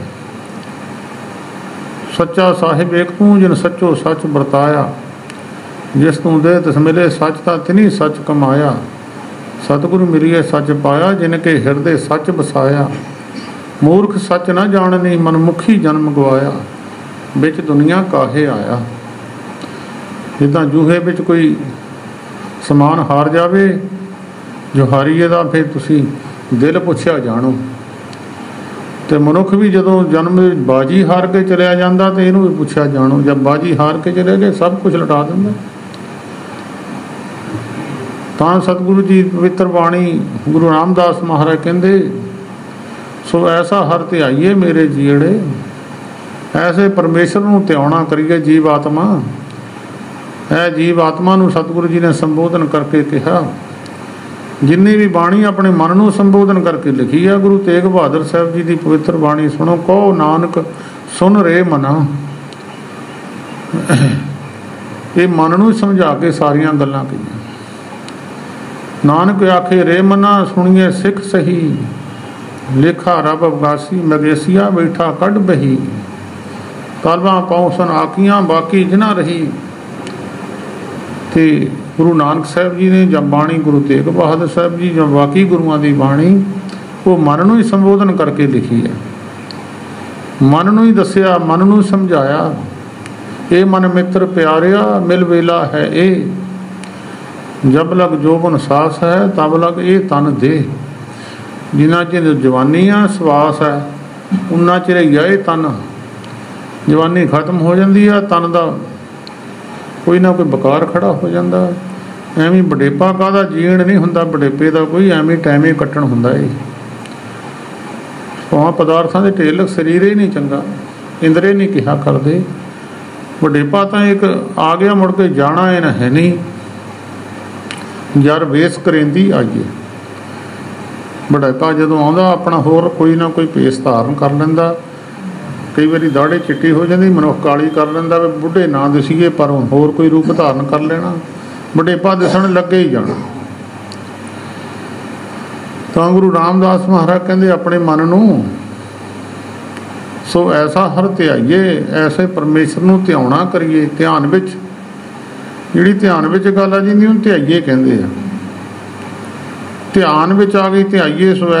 ਸੱਚਾ ਸਾਹਿਬ ਏਕ ਤੂੰ, ਜਿਨ ਸੱਚੋ ਸੱਚ ਵਰਤਾਇਆ, ਜਿਸ ਤੂੰ ਦੇ ਤਿਸ ਮਿਲੇ ਸੱਚ ਤਾਂ ਤਿਨੀ ਸੱਚ ਕਮਾਇਆ। ਸਤਿਗੁਰੂ ਮਿਲੀਏ ਸੱਚ ਪਾਇਆ, ਜਿਨ ਕੇ ਹਿਰਦੇ ਸੱਚ ਵਸਾਇਆ। ਮੂਰਖ ਸੱਚ ਨਾ ਜਾਣਨੀ, ਮਨਮੁਖੀ ਜਨਮ ਗਵਾਇਆ, ਵਿੱਚ ਦੁਨੀਆ ਕਾਹੇ ਆਇਆ। ਜਿੱਦਾਂ ਜੂਹੇ ਵਿੱਚ ਕੋਈ ਸਮਾਨ ਹਾਰ ਜਾਵੇ, ਜੋ ਹਾਰੀਏ ਦਾ ਫਿਰ ਤੁਸੀਂ ਦਿਲ ਪੁੱਛਿਆ ਜਾਣੋ। ਤੇ ਮਨੁੱਖ ਵੀ ਜਦੋਂ ਜਨਮ ਬਾਜੀ ਹਾਰ ਕੇ ਚਲਿਆ ਜਾਂਦਾ ਤੇ ਇਹਨੂੰ ਵੀ ਪੁੱਛਿਆ ਜਾਣੋ। ਜਦ ਬਾਜੀ ਹਾਰ ਕੇ ਚਲੇ ਗਏ ਸਭ ਕੁਝ ਲੁਟਾ ਦਿੰਦਾ। ਤਾਂ ਸਤਿਗੁਰੂ ਜੀ ਪਵਿੱਤਰ ਬਾਣੀ ਗੁਰੂ ਰਾਮਦਾਸ ਮਹਾਰਾਜ ਕਹਿੰਦੇ, ਸੋ ਐਸਾ ਹਰ ਧਿਆਈਏ ਮੇਰੇ ਜੀੜੇ, ਐਸੇ ਪਰਮੇਸ਼ਰ ਨੂੰ ਧਿਆਉਣਾ ਕਰੀਏ ਜੀਵ ਆਤਮਾ। ਇਹ ਜੀਵ ਆਤਮਾ ਨੂੰ ਸਤਿਗੁਰੂ ਜੀ ਨੇ ਸੰਬੋਧਨ ਕਰਕੇ ਕਿਹਾ। ਜਿੰਨੀ ਵੀ ਬਾਣੀ ਆਪਣੇ ਮਨ ਨੂੰ ਸੰਬੋਧਨ ਕਰਕੇ ਲਿਖੀ ਆ। ਗੁਰੂ ਤੇਗ ਬਹਾਦਰ ਸਾਹਿਬ ਜੀ ਦੀ ਪਵਿੱਤਰ ਬਾਣੀ ਸੁਣੋ। ਕਹੋ ਨਾਨਕ ਸੁਣ ਰੇ ਮਨਾ, ਇਹ ਮਨ ਨੂੰ ਸਮਝਾ ਕੇ ਸਾਰੀਆਂ ਗੱਲਾਂ ਕਹੀਆਂ। ਨਾਨਕ ਆਖੇ ਰੇ ਮਨਾ, ਸੁਣੀਏ ਸਿੱਖ ਸਹੀ, ਲੇਖਾ ਰੱਬ ਅਵਗਾਸੀ, ਮਗੇਸੀਆ ਬੈਠਾ ਕੱਢ ਬਹੀ, ਕਾਲਵਾਂ ਪੌਸਨ ਆਕੀਆਂ ਬਾਕੀ ਜਿਨਾ ਰਹੀ। ਤੇ ਗੁਰੂ ਨਾਨਕ ਸਾਹਿਬ ਜੀ ਨੇ ਜਾਂ ਬਾਣੀ ਗੁਰੂ ਤੇਗ ਬਹਾਦਰ ਸਾਹਿਬ ਜੀ ਜਾਂ ਬਾਕੀ ਗੁਰੂਆਂ ਦੀ ਬਾਣੀ ਉਹ ਮਨ ਨੂੰ ਹੀ ਸੰਬੋਧਨ ਕਰਕੇ ਲਿਖੀ ਹੈ। ਮਨ ਨੂੰ ਹੀ ਦੱਸਿਆ, ਮਨ ਨੂੰ ਸਮਝਾਇਆ। ਇਹ ਮਨ ਮਿੱਤਰ ਪਿਆਰਿਆ, ਮਿਲ ਵੇਲਾ ਹੈ ਇਹ, ਜਬ ਲਗ ਜੋਬਨ ਸਾਸ ਹੈ, ਤਬ ਲਗ ਇਹ ਤਨ ਦੇ। ਜਿੰਨਾ ਚਿਰ ਜਵਾਨੀ ਆ ਸਵਾਸ ਹੈ, ਉਨਾ ਚਿਰ ਇਹ ਤਨ। ਜਵਾਨੀ ਖਤਮ ਹੋ ਜਾਂਦੀ ਆ, ਤਨ ਦਾ ਕੋਈ ਨਾ ਕੋਈ ਬਕਾਰ ਖੜਾ ਹੋ ਜਾਂਦਾ। ਐਵੇਂ ਵਡੇਪਾ ਕਾਹਦਾ, ਜੀਣ ਨਹੀਂ ਹੁੰਦਾ ਵਡੇਪੇ ਦਾ ਕੋਈ, ਐਵੇਂ ਟਾਈਮੇ ਕੱਟਣ ਹੁੰਦਾ ਏ। ਸੋਹਾਂ ਪਦਾਰਥਾਂ ਦੇ ਢੇਰ ਸਰੀਰ ਹੀ ਨਹੀਂ ਚੰਗਾ, ਇੰਦਰੇ ਨਹੀਂ ਕਿਹਾ ਕਰਦੇ। ਵਡੇਪਾ ਤਾਂ ਇੱਕ ਆ ਗਿਆ, ਮੁੜ ਕੇ ਜਾਣਾ ਇਹ ਨਾ ਹੈ ਨਹੀਂ। ਯਾਰ ਵੇਸ ਕਰੇਂਦੀ ਆਈਏ। ਵਡੇਪਾ ਜਦੋਂ ਆਉਂਦਾ ਆਪਣਾ ਹੋਰ ਕੋਈ ਨਾ ਕੋਈ ਭੇਸ ਧਾਰਨ ਕਰ ਲੈਂਦਾ। ਕਈ ਵਾਰੀ ਦਾੜੇ ਚਿੱਟੀ ਹੋ ਜਾਂਦੀ, ਮਨੁੱਖ ਕਾਲੀ ਕਰ ਲੈਂਦਾ ਵੀ ਬੁੱਢੇ ਨਾ ਦਿਸੀਏ, ਪਰ ਹੋਰ ਕੋਈ ਰੂਪ ਧਾਰਨ ਕਰ ਲੈਣਾ। ਵਡੇਪਾ ਦਿਸਣ ਲੱਗੇ ਹੀ ਜਾਣਾ। ਤਾਂ ਗੁਰੂ ਰਾਮਦਾਸ ਮਹਾਰਾਜ ਕਹਿੰਦੇ ਆਪਣੇ ਮਨ ਨੂੰ ਸੋ ਐਸਾ ਹਰ ਧਿਆਈਏ, ਐਸੇ ਪਰਮੇਸ਼ਰ ਨੂੰ ਧਿਆਉਣਾ ਕਰੀਏ। ਧਿਆਨ ਵਿੱਚ ਜਿਹੜੀ ਧਿਆਨ ਵਿੱਚ ਗੱਲ ਆ ਜਿੰਨੀ ਉਹਨੂੰ ਧਿਆਈਏ ਕਹਿੰਦੇ ਆ। ਧਿਆਨ ਵਿੱਚ ਆ ਗਈ ਧਿਆਈਏ। ਸੋ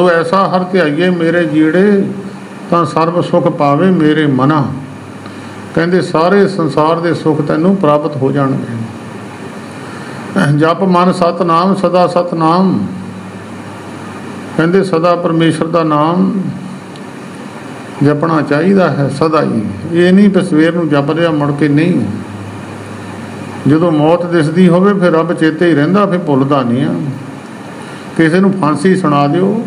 ਐਸਾ ਹਰ ਧਿਆਈਏ ਮੇਰੇ ਜੀੜੇ, ਤਾਂ ਸਰਬ ਸੁਖ ਪਾਵੇ ਮੇਰੇ ਮਨਾ। ਕਹਿੰਦੇ ਸਾਰੇ ਸੰਸਾਰ ਦੇ ਸੁੱਖ ਤੈਨੂੰ ਪ੍ਰਾਪਤ ਹੋ ਜਾਣਗੇ। ਜਪ ਮਨ ਸਤਨਾਮ, ਸਦਾ ਸਤਨਾਮ। ਕਹਿੰਦੇ ਸਦਾ ਪਰਮੇਸ਼ਰ ਦਾ ਨਾਮ ਜਪਣਾ ਚਾਹੀਦਾ ਹੈ, ਸਦਾ ਹੀ। ਇਹ ਨਹੀਂ ਕਿ ਸਵੇਰ ਨੂੰ ਜਪ ਲਿਆ ਮੁੜ ਕੇ ਨਹੀਂ। ਜਦੋਂ ਮੌਤ ਦਿਸਦੀ ਹੋਵੇ ਫਿਰ ਰੱਬ ਚੇਤੇ ਹੀ ਰਹਿੰਦਾ, ਫਿਰ ਭੁੱਲਦਾ ਨਹੀਂ ਆ। ਕਿਸੇ ਨੂੰ ਫਾਂਸੀ ਸੁਣਾ ਦਿਓ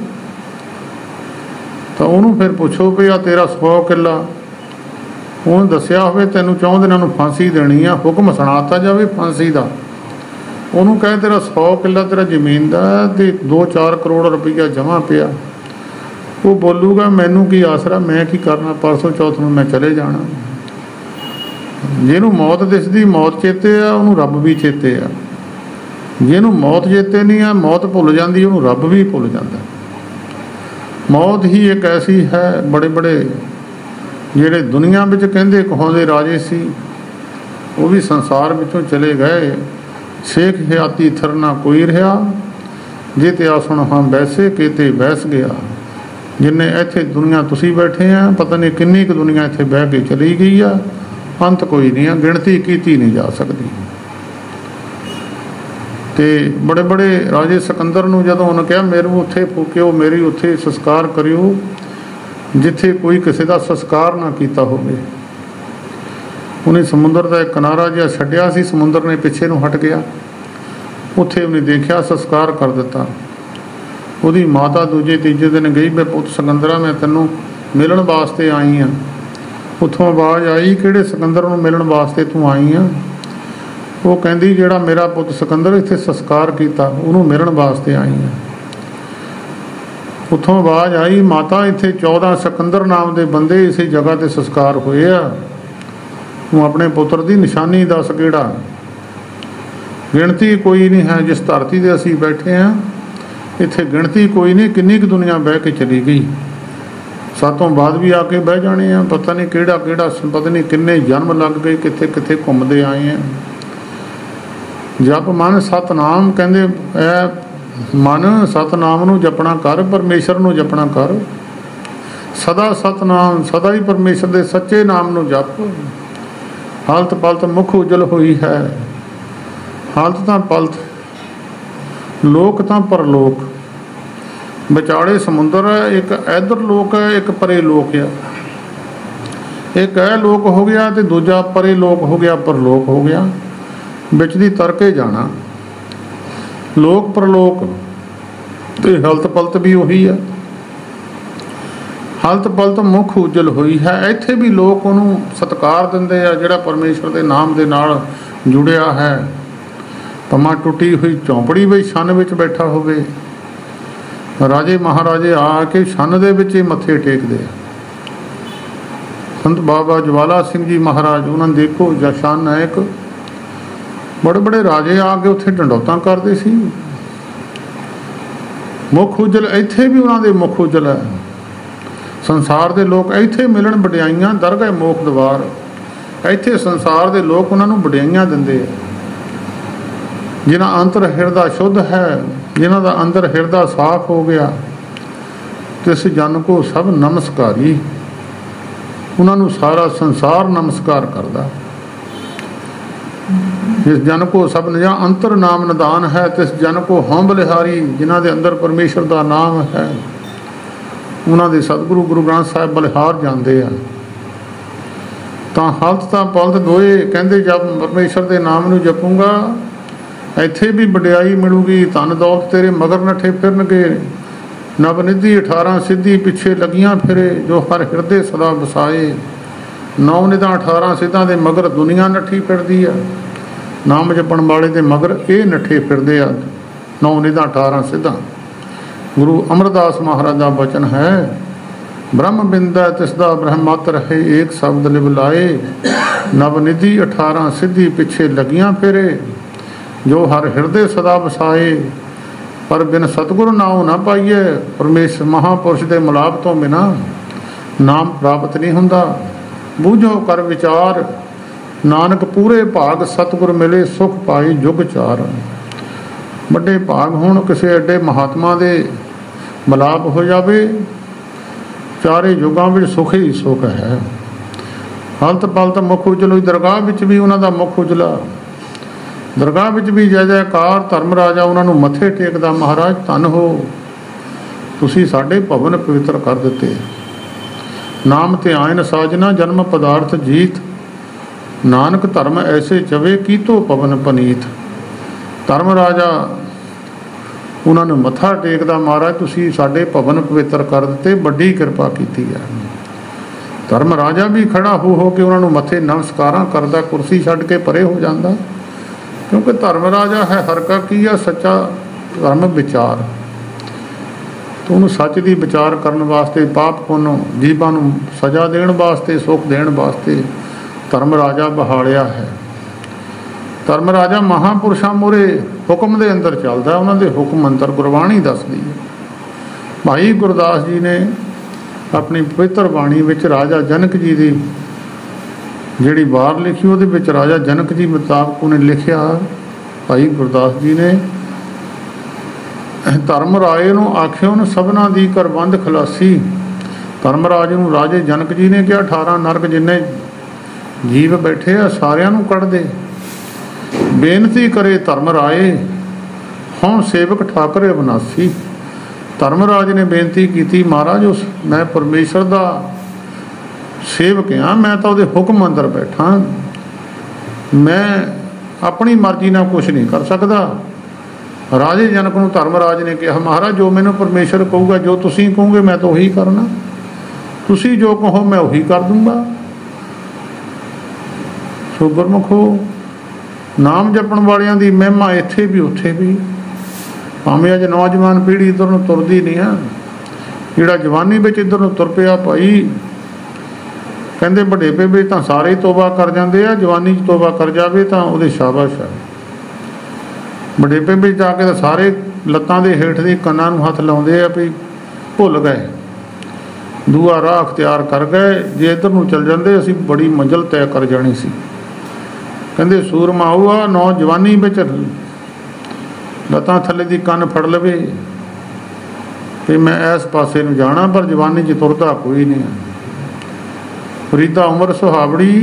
ਤਾਂ ਉਹਨੂੰ ਫਿਰ ਪੁੱਛੋ ਵੀ ਆ ਤੇਰਾ 100 ਕਿੱਲਾ ਉਹਨੂੰ ਦੱਸਿਆ ਹੋਵੇ ਤੈਨੂੰ 4 ਦਿਨਾਂ ਨੂੰ ਫਾਂਸੀ ਦੇਣੀ ਆ, ਹੁਕਮ ਸੁਣਾਤਾ ਜਾਵੇ ਫਾਂਸੀ ਦਾ, ਉਹਨੂੰ ਕਹੇ ਤੇਰਾ 100 ਕਿੱਲਾ ਤੇਰਾ ਜ਼ਮੀਨ ਦਾ ਤੇ 2-4 ਕਰੋੜ ਰੁਪਈਆ ਜਮ੍ਹਾਂ ਪਿਆ, ਉਹ ਬੋਲੂਗਾ ਮੈਨੂੰ ਕੀ ਆਸਰਾ, ਮੈਂ ਕੀ ਕਰਨਾ, ਪਰਸੋਂ ਚੌਥ ਨੂੰ ਮੈਂ ਚਲੇ ਜਾਣਾ। ਜਿਹਨੂੰ ਮੌਤ ਦਿਸਦੀ, ਮੌਤ ਚੇਤੇ ਆ, ਉਹਨੂੰ ਰੱਬ ਵੀ ਚੇਤੇ ਆ। ਜਿਹਨੂੰ ਮੌਤ ਚੇਤੇ ਨਹੀਂ ਆ, ਮੌਤ ਭੁੱਲ ਜਾਂਦੀ, ਉਹਨੂੰ ਰੱਬ ਵੀ ਭੁੱਲ ਜਾਂਦਾ। ਮੌਤ ਹੀ ਇੱਕ ਐਸੀ ਹੈ, ਬੜੇ ਬੜੇ ਜਿਹੜੇ ਦੁਨੀਆ ਵਿੱਚ ਕਹਿੰਦੇ ਕਹਾਉਂਦੇ ਰਾਜੇ ਸੀ, ਉਹ ਵੀ ਸੰਸਾਰ ਵਿੱਚੋਂ ਚਲੇ ਗਏ। ਸ਼ੇਖ ਹਿਆਤੀ ਥਰ ਨਾ ਕੋਈ ਰਿਹਾ, ਜੇ ਤੇ ਆਸਣ ਹਾਂ ਬੈਸੇ ਕਿਤੇ ਬੈਸ ਗਿਆ। ਜਿੰਨੇ ਇੱਥੇ ਦੁਨੀਆ ਤੁਸੀਂ ਬੈਠੇ ਆ, ਪਤਾ ਨਹੀਂ ਕਿੰਨੀ ਕੁ ਦੁਨੀਆ ਇੱਥੇ ਬਹਿ ਕੇ ਚਲੀ ਗਈ ਆ, ਅੰਤ ਕੋਈ ਨਹੀਂ ਆ, ਗਿਣਤੀ ਕੀਤੀ ਨਹੀਂ ਜਾ ਸਕਦੀ। ਤੇ ਬੜੇ ਬੜੇ ਰਾਜੇ ਸਿਕੰਦਰ ਨੂੰ ਜਦੋਂ ਉਹਨੇ ਕਿਹਾ ਮੈਨੂੰ ਉੱਥੇ ਫੂਕਿਓ, ਮੇਰੀ ਉੱਥੇ ਸੰਸਕਾਰ ਕਰਿਓ ਜਿੱਥੇ ਕੋਈ ਕਿਸੇ ਦਾ ਸੰਸਕਾਰ ਨਾ ਕੀਤਾ ਹੋਵੇ। ਉਹਨੇ ਸਮੁੰਦਰ ਦਾ ਇੱਕ ਕਿਨਾਰਾ ਜਿਹਾ ਛੱਡਿਆ ਸੀ, ਸਮੁੰਦਰ ਨੇ ਪਿੱਛੇ ਨੂੰ ਹਟ ਗਿਆ, ਉੱਥੇ ਉਹਨੇ ਦੇਖਿਆ, ਸੰਸਕਾਰ ਕਰ ਦਿੱਤਾ। ਉਹਦੀ ਮਾਤਾ ਦੂਜੇ ਤੀਜੇ ਦਿਨ ਗਈ, ਮੈਂ ਪੁੱਤ ਸਿਕੰਦਰਾ ਮੈਂ ਤੈਨੂੰ ਮਿਲਣ ਵਾਸਤੇ ਆਈ ਹਾਂ। ਉੱਥੋਂ ਆਵਾਜ਼ ਆਈ, ਕਿਹੜੇ ਸਿਕੰਦਰ ਨੂੰ ਮਿਲਣ ਵਾਸਤੇ ਤੂੰ ਆਈ ਆ? ਉਹ ਕਹਿੰਦੀ ਜਿਹੜਾ ਮੇਰਾ ਪੁੱਤ ਸਿਕੰਦਰ ਇੱਥੇ ਸੰਸਕਾਰ ਕੀਤਾ, ਉਹਨੂੰ ਮਿਲਣ ਵਾਸਤੇ ਆਈ ਆ। ਉੱਥੋਂ ਆਵਾਜ਼ ਆਈ, ਮਾਤਾ ਇੱਥੇ 14 ਸਿਕੰਦਰ ਨਾਮ ਦੇ ਬੰਦੇ ਇਸੇ ਜਗ੍ਹਾ ਤੇ ਸੰਸਕਾਰ ਹੋਏ ਆ, ਤੂੰ ਆਪਣੇ ਪੁੱਤਰ ਦੀ ਨਿਸ਼ਾਨੀ ਦੱਸ ਕਿਹੜਾ। ਗਿਣਤੀ ਕੋਈ ਨਹੀਂ ਹੈ, ਜਿਸ ਧਰਤੀ 'ਤੇ ਅਸੀਂ ਬੈਠੇ ਹਾਂ ਇੱਥੇ ਗਿਣਤੀ ਕੋਈ ਨਹੀਂ, ਕਿੰਨੀ ਕੁ ਦੁਨੀਆ ਬਹਿ ਕੇ ਚਲੀ ਗਈ। ਸਾਤੋਂ ਬਾਅਦ ਵੀ ਆ ਕੇ ਬਹਿ ਜਾਣੇ ਆ, ਪਤਾ ਨਹੀਂ ਕਿਹੜਾ ਕਿਹੜਾ, ਪਤਾ ਨਹੀਂ ਕਿੰਨੇ ਜਨਮ ਲੱਗ ਗਏ, ਕਿੱਥੇ ਕਿੱਥੇ ਘੁੰਮਦੇ ਆਏ ਆ। ਜਪ ਮਨ ਸਤਨਾਮ, ਕਹਿੰਦੇ ਇਹ ਮਨ ਸਤਨਾਮ ਨੂੰ ਜਪਣਾ ਕਰ, ਪਰਮੇਸ਼ਰ ਨੂੰ ਜਪਣਾ ਕਰ, ਸਦਾ ਸਤਨਾਮ, ਸਦਾ ਹੀ ਪਰਮੇਸ਼ਰ ਦੇ ਸੱਚੇ ਨਾਮ ਨੂੰ ਜਪ। ਹਾਲਤ ਪਲਤ ਮੁਖ ਉਜਲ ਹੋਈ ਹੈ, ਹਾਲਤ ਤਾਂ ਪਲਤ, ਲੋਕ ਤਾਂ ਪਰਲੋਕ, ਵਿਚਾਲੇ ਸਮੁੰਦਰ ਹੈ, ਇੱਕ ਇੱਧਰ ਲੋਕ ਹੈ, ਇੱਕ ਪਰੇ ਲੋਕ ਆ। ਇੱਕ ਇਹ ਲੋਕ ਹੋ ਗਿਆ ਤੇ ਦੂਜਾ ਪਰੇ ਲੋਕ ਹੋ ਗਿਆ, ਪਰਲੋਕ ਹੋ ਗਿਆ। ਵਿੱਚ ਦੀ ਤਰਕੇ ਜਾਣਾ, ਲੋਕ ਪਰਲੋਕ ਤੇ ਹਲਤ ਪਲਤ ਵੀ ਉਹੀ ਆ। ਹਲਤ ਪਲਤ ਮੁੱਖ ਉਜਲ ਹੋਈ ਹੈ, ਇੱਥੇ ਵੀ ਲੋਕ ਉਹਨੂੰ ਸਤਿਕਾਰ ਦਿੰਦੇ ਆ ਜਿਹੜਾ ਪਰਮੇਸ਼ਰ ਦੇ ਨਾਮ ਦੇ ਨਾਲ ਜੁੜਿਆ ਹੈ। ਭਾਵੇਂ ਟੁੱਟੀ ਹੋਈ ਝੌਂਪੜੀ ਵਿੱਚ ਛੰਨ ਵਿੱਚ ਬੈਠਾ ਹੋਵੇ, ਰਾਜੇ ਮਹਾਰਾਜੇ ਆ ਕੇ ਛੰਨ ਦੇ ਵਿੱਚ ਹੀ ਮੱਥੇ ਟੇਕਦੇ ਆ। ਸੰਤ ਬਾਬਾ ਜਵਾਲਾ ਸਿੰਘ ਜੀ ਮਹਾਰਾਜ, ਉਹਨਾਂ ਨੂੰ ਦੇਖੋ ਜਾਂ ਛੰਨ ਹੈ ਇੱਕ, ਬੜੇ ਬੜੇ ਰਾਜੇ ਆ ਕੇ ਉੱਥੇ ਢੰਡੌਤਾਂ ਕਰਦੇ ਸੀ। ਮੁੱਖ ਉਜਲ ਇੱਥੇ ਵੀ ਉਹਨਾਂ ਦੇ ਮੁੱਖ ਉਜਲ ਹੈ। ਸੰਸਾਰ ਦੇ ਲੋਕ ਇੱਥੇ ਮਿਲਣ ਵਡਿਆਈਆਂ, ਦਰਗਾਹ ਮੋਖ ਦਵਾਰ, ਇੱਥੇ ਸੰਸਾਰ ਦੇ ਲੋਕ ਉਹਨਾਂ ਨੂੰ ਵਡਿਆਈਆਂ ਦਿੰਦੇ ਆ। ਜਿਨ੍ਹਾਂ ਅੰਤਰ ਹਿਰਦਾ ਸ਼ੁੱਧ ਹੈ, ਜਿਨ੍ਹਾਂ ਦਾ ਅੰਦਰ ਹਿਰਦਾ ਸਾਫ਼ ਹੋ ਗਿਆ, ਤਿਸ ਜਨ ਕੋ ਸਭ ਨਮਸਕਾਰੀ, ਉਹਨਾਂ ਨੂੰ ਸਾਰਾ ਸੰਸਾਰ ਨਮਸਕਾਰ ਕਰਦਾ। ਜਿਸ ਜਨ ਕੋ ਸਭ ਨਿਜਾ ਅੰਤਰ ਨਾਮ ਨਿਦਾਨ ਹੈ, ਤਿਸ ਜਨ ਕੋ ਹਉ ਬਲਿਹਾਰੀ, ਜਿਨ੍ਹਾਂ ਦੇ ਅੰਦਰ ਪਰਮੇਸ਼ਰ ਦਾ ਨਾਮ ਹੈ, ਉਹਨਾਂ ਦੇ ਸਤਿਗੁਰੂ ਗੁਰੂ ਗ੍ਰੰਥ ਸਾਹਿਬ ਬਲਿਹਾਰ ਜਾਂਦੇ ਆ। ਤਾਂ ਹਲਤ ਤਾਂ ਪਲਤ ਦੋਏ, ਕਹਿੰਦੇ ਜਦ ਪਰਮੇਸ਼ਰ ਦੇ ਨਾਮ ਨੂੰ ਜਪੂੰਗਾ ਇੱਥੇ ਵੀ ਵਡਿਆਈ ਮਿਲੂਗੀ, ਧਨ ਦੌਲਤ ਤੇਰੇ ਮਗਰ ਨੱਠੇ ਫਿਰਨਗੇ। ਨਵ ਨਿਧੀ 18 ਸਿੱਧੀ ਪਿੱਛੇ ਲੱਗੀਆਂ ਫਿਰੇ, ਜੋ ਹਰ ਹਿਰਦੇ ਸਦਾ ਵਸਾਏ। 9 ਨਿਧਾਂ 18 ਸਿੱਧਾਂ ਦੇ ਮਗਰ ਦੁਨੀਆ ਨੱਠੀ ਫਿਰਦੀ ਆ, ਨਾਮ ਜਪਣ ਵਾਲੇ ਦੇ ਮਗਰ ਇਹ ਨੱਠੇ ਫਿਰਦੇ ਆ। 9 ਨਿਧਾਂ 18 ਸਿੱਧਾਂ। ਗੁਰੂ ਅਮਰਦਾਸ ਮਹਾਰਾਜ ਦਾ ਬਚਨ ਹੈ, ਬ੍ਰਹਮ ਬਿੰਦਾ ਤਿਸਦਾ ਬ੍ਰਹਮਤ ਰਹੇ, ਏਕ ਸ਼ਬਦ ਲਿਵ ਲਾਏ। ਨਵ ਨਿਧੀ 18 ਸਿੱਧੀ ਪਿੱਛੇ ਲੱਗੀਆਂ ਫਿਰੇ, ਜੋ ਹਰ ਹਿਰਦੇ ਸਦਾ ਵਸਾਏ। ਪਰ ਬਿਨ ਸਤਿਗੁਰੂ ਨਾਉ ਨਾ ਪਾਈਏ, ਪਰਮੇਸ਼ਰ ਮਹਾਂਪੁਰਸ਼ ਦੇ ਮਿਲਾਪ ਤੋਂ ਬਿਨਾਂ ਨਾਮ ਪ੍ਰਾਪਤ ਨਹੀਂ ਹੁੰਦਾ। ਬੂਝੋ ਕਰ ਵਿਚਾਰ, ਨਾਨਕ ਪੂਰੇ ਭਾਗ ਸਤਿਗੁਰ ਮਿਲੇ, ਸੁਖ ਪਾਈ ਜੁਗ ਚਾਰ। ਵੱਡੇ ਭਾਗ ਹੋਣ ਕਿਸੇ ਐਡੇ ਮਹਾਤਮਾ ਦੇ ਮਿਲਾਪ ਹੋ ਜਾਵੇ, ਚਾਰੇ ਯੁੱਗਾਂ ਵਿੱਚ ਸੁਖ ਹੀ ਸੁਖ ਹੈ। ਹਲਤ ਪਲਤ ਮੁੱਖ ਉਜਲੋ, ਦਰਗਾਹ ਵਿੱਚ ਵੀ ਉਹਨਾਂ ਦਾ ਮੁੱਖ ਉਜਲਾ, ਦਰਗਾਹ ਵਿੱਚ ਵੀ ਜੈ ਜੈਕਾਰ। ਧਰਮ ਰਾਜਾ ਉਹਨਾਂ ਨੂੰ ਮੱਥੇ ਟੇਕਦਾ, ਮਹਾਰਾਜ ਧੰਨ ਹੋ, ਤੁਸੀਂ ਸਾਡੇ ਭਵਨ ਪਵਿੱਤਰ ਕਰ ਦਿੱਤੇ। ਨਾਮ ਤੇ ਆਇਨ ਸਾਜਨਾ, ਜਨਮ ਪਦਾਰਥ ਜੀਤ। ਨਾਨਕ ਧਰਮ ਐਸੇ ਚਵੇ, ਕੀਤੋ ਪਵਨ ਪਨੀਤ। ਧਰਮ ਰਾਜਾ ਉਹਨਾਂ ਨੂੰ ਮੱਥਾ ਟੇਕਦਾ, ਮਹਾਰਾਜ ਤੁਸੀਂ ਸਾਡੇ ਭਵਨ ਪਵਿੱਤਰ ਕਰ ਦਿੱਤੇ, ਵੱਡੀ ਕਿਰਪਾ ਕੀਤੀ ਹੈ। धर्म राजा भी खड़ा हो के उन्होंने मथे नमस्कारां करदा, कुर्सी छड्ड के परे हो जाता, क्योंकि धर्म राजा है हर का की आ सच्चा धर्म विचार। तो उन्होंने सच की विचार करने वास्ते, पाप पुण्य जीवां नूं सजा देण वास्ते, सुख देण वास्ते धर्म राजा बहालिया है। धर्म राजा महापुरुषां मोरे हुक्म दे अंदर चलदा, उन्हां दे हुक्म अंदर गुरबाणी दसदी है। भाई गुरदास जी ने अपनी पवित्र बाणी विच राजा जनक जी की जिहड़ी वार लिखी, उहदे विच राजा जनक जी मुताबक उन्हें लिखिया, भाई गुरदास जी ने धर्म राजे नूं आखिओ न सबना दी करबंद खलासी। धर्मराज नूं राजे जनक जी ने कहा 18 नरक जिन्ने जीव बैठे आ सारिਆਂ ਨੂੰ ਕੱਢ ਦੇ। बेनती करे धर्म राए हों सेवक ठाकर अविनाशी। धर्मराज ने बेनती की, महाराज उस मैं परमेश्वर का सेवक हाँ, मैं तो उहदे हुक्म अंदर बैठा, मैं अपनी मर्जी नाल कुछ नहीं कर सकता। राजे जनक नूं धर्मराज ने कहा, महाराज जो मैनूं परमेश्वर कहूगा, जो तुसीं कहोगे मैं तो वही करना, तुसीं जो कहो मैं वही कर दूंगा। सो गुरमुखो, नाम जपण वालियां दी महिमा इत्थे भी उत्थे भी। भावें अज नौजवान पीढ़ी इधर नूं तुरदी नहीं है, जिहड़ा जवानी विच इधर नूं तुर पिया भाई, कहंदे वडेपे विच तां सारे ही तौबा कर जांदे आ, जवानी च तौबा कर जावे तां उहदी शाबाश है। वडेपे विच जाके तां सारे लत्तां दे हेठ दे कन्नां नूं हथ लाउंदे आ भी भुल गए, दूआ राह अख्तियार कर गए, जे इधर नूं चल जांदे असीं बड़ी मंजिल तय कर जाणी सी। कहंदे सूरमा हुआ नौजवानी विच लत्तां थल्ले दी कंन फड़ लवे ते मैं इस पासे नूं जाना, पर जवानी च तुरदा कोई नहीं है। फरीदा उमर सुहावड़ी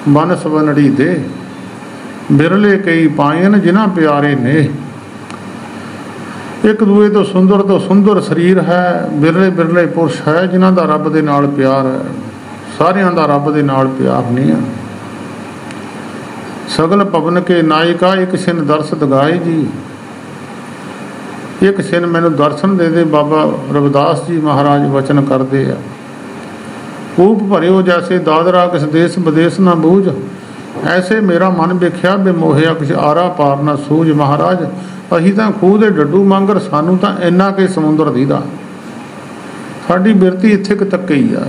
बन सवनड़ी दे, बिरले कई पायन जिन्हां प्यारे ने। एक दूए तो सुंदर शरीर है, बिरले बिरले पुरुष है जिन्हां दा रब दे नाल प्यार है, सारियां दा रब दे नाल प्यार नहीं है। सगल पवन के नायिका एक सिन दर्श दगाए जी, एक सिन मैनू दर्शन दे दे। बाबा रविदास जी महाराज वचन करते हैं, कूप भरियो जैसे दादरा किस देश विदेश ना बूझ, ऐसे मेरा मन वेख्या बेमोहिया किस आरा पार ना सूझ। महाराज असीं तां खूह दे डड्डू मांगर, सानू तां इन्ना के समुंदर दीदा, साडी बिरती इत्थे क तक ही आ,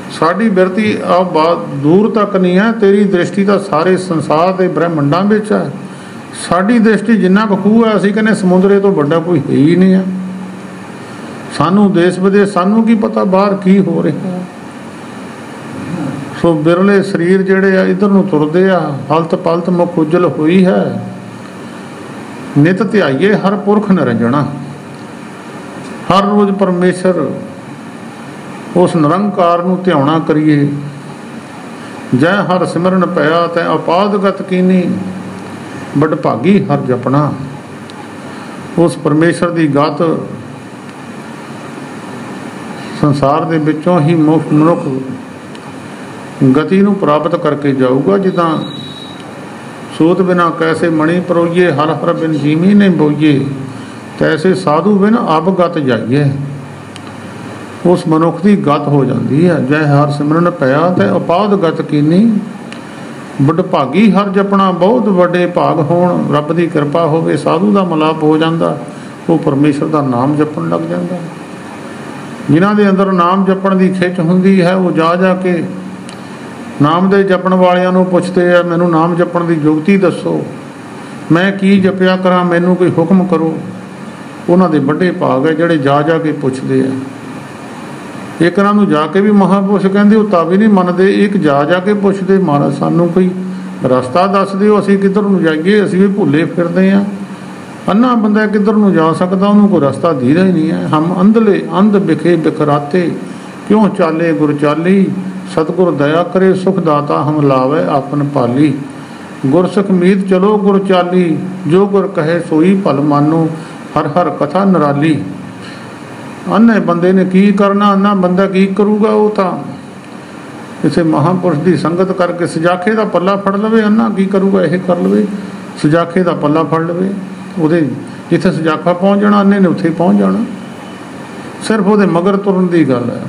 साडी बिरती आ बात दूर तक नहीं है। तेरी दृष्टि तो सारे संसार के ब्रह्मंडा विच है, साडी दृष्टि जिन्ना क खूह है असीं कहने समुद्रे तो बड़ा कोई है ही नहीं है। सानू देश विदेश सानू की पता बाहर की हो रहा है। सो बिरले शरीर जिहड़े आ इधर नूं तुरदे आ, हलत पलत मुख उज्जल होई है। नित ध्याइए हर पुरख निरंजना, हर रोज़ परमेश्वर उस निरंकार नूं ध्याना करिए। जै हर सिमरन पया तै अपादगत कीनी, बडभागी हर जपना। उस परमेश्वर की गत संसार दे विचों ही मनुख गति नूं प्राप्त करके जाऊगा। जिदा सूत बिना कैसे मणि परोइए, हर हर बिन जीवी ने बोइए, तैसे साधु बिन अब गत जाइए। उस मनुख की गत हो जाती है। जै हर सिमरन पया ते अपाद गत कीनी, बडभागी हर जपना। बहुत वड्डे भाग होण, रब की कृपा होवे, साधु का मिलाप हो जाता, वो परमेश्वर का नाम जपण लग जाता। जिन्हां दे अंदर नाम जपण की खिच हुंदी है, वो जा जा के नाम दे जपण वालियां नूं पुछदे आ, मैनूं नाम जपण की जुगती दसो, मैं की जपिया करा, मैनूं कोई हुक्म करो। उन्हां दे वड्डे भाग है जिहड़े जा जा के पुछदे आ। एक नूं जाके भी महापुरुष कहते वो भी नहीं मनते, एक जा जा के पुछते, महाराज सानू कोई रस्ता दस दिओ, असीं किधर नूं जाइए, असीं भी भुले फिरदे आ। अन्ना बंदा किधर नूं जा सकता, उन्होंने कोई रस्ता दीदा ही नहीं है। हम अंधले अंध बिखे बिखराते, क्यों चाले गुर चाली, सतगुर दया करे सुख दाता, हम लावे आपन पाली। गुरसिख मीत चलो गुर चाली, जो गुर कहे सोई भल मानो, हर हर कथा निराली। अन्ने बंदे ने की करना, अन्ना बंदा की करूगा। वो तो किसी महापुरुष की संगत करके सजाखे का पल्ला फड़ लवे, अन्ना की करूगा, यह कर लवे, सजाखे का पल्ला फड़ लवे, वो जिथे सजाखा पहुँच जाना अन्ने ने उत्थे पहुँच जाना। सिर्फ वो मगर तुरन की गल है।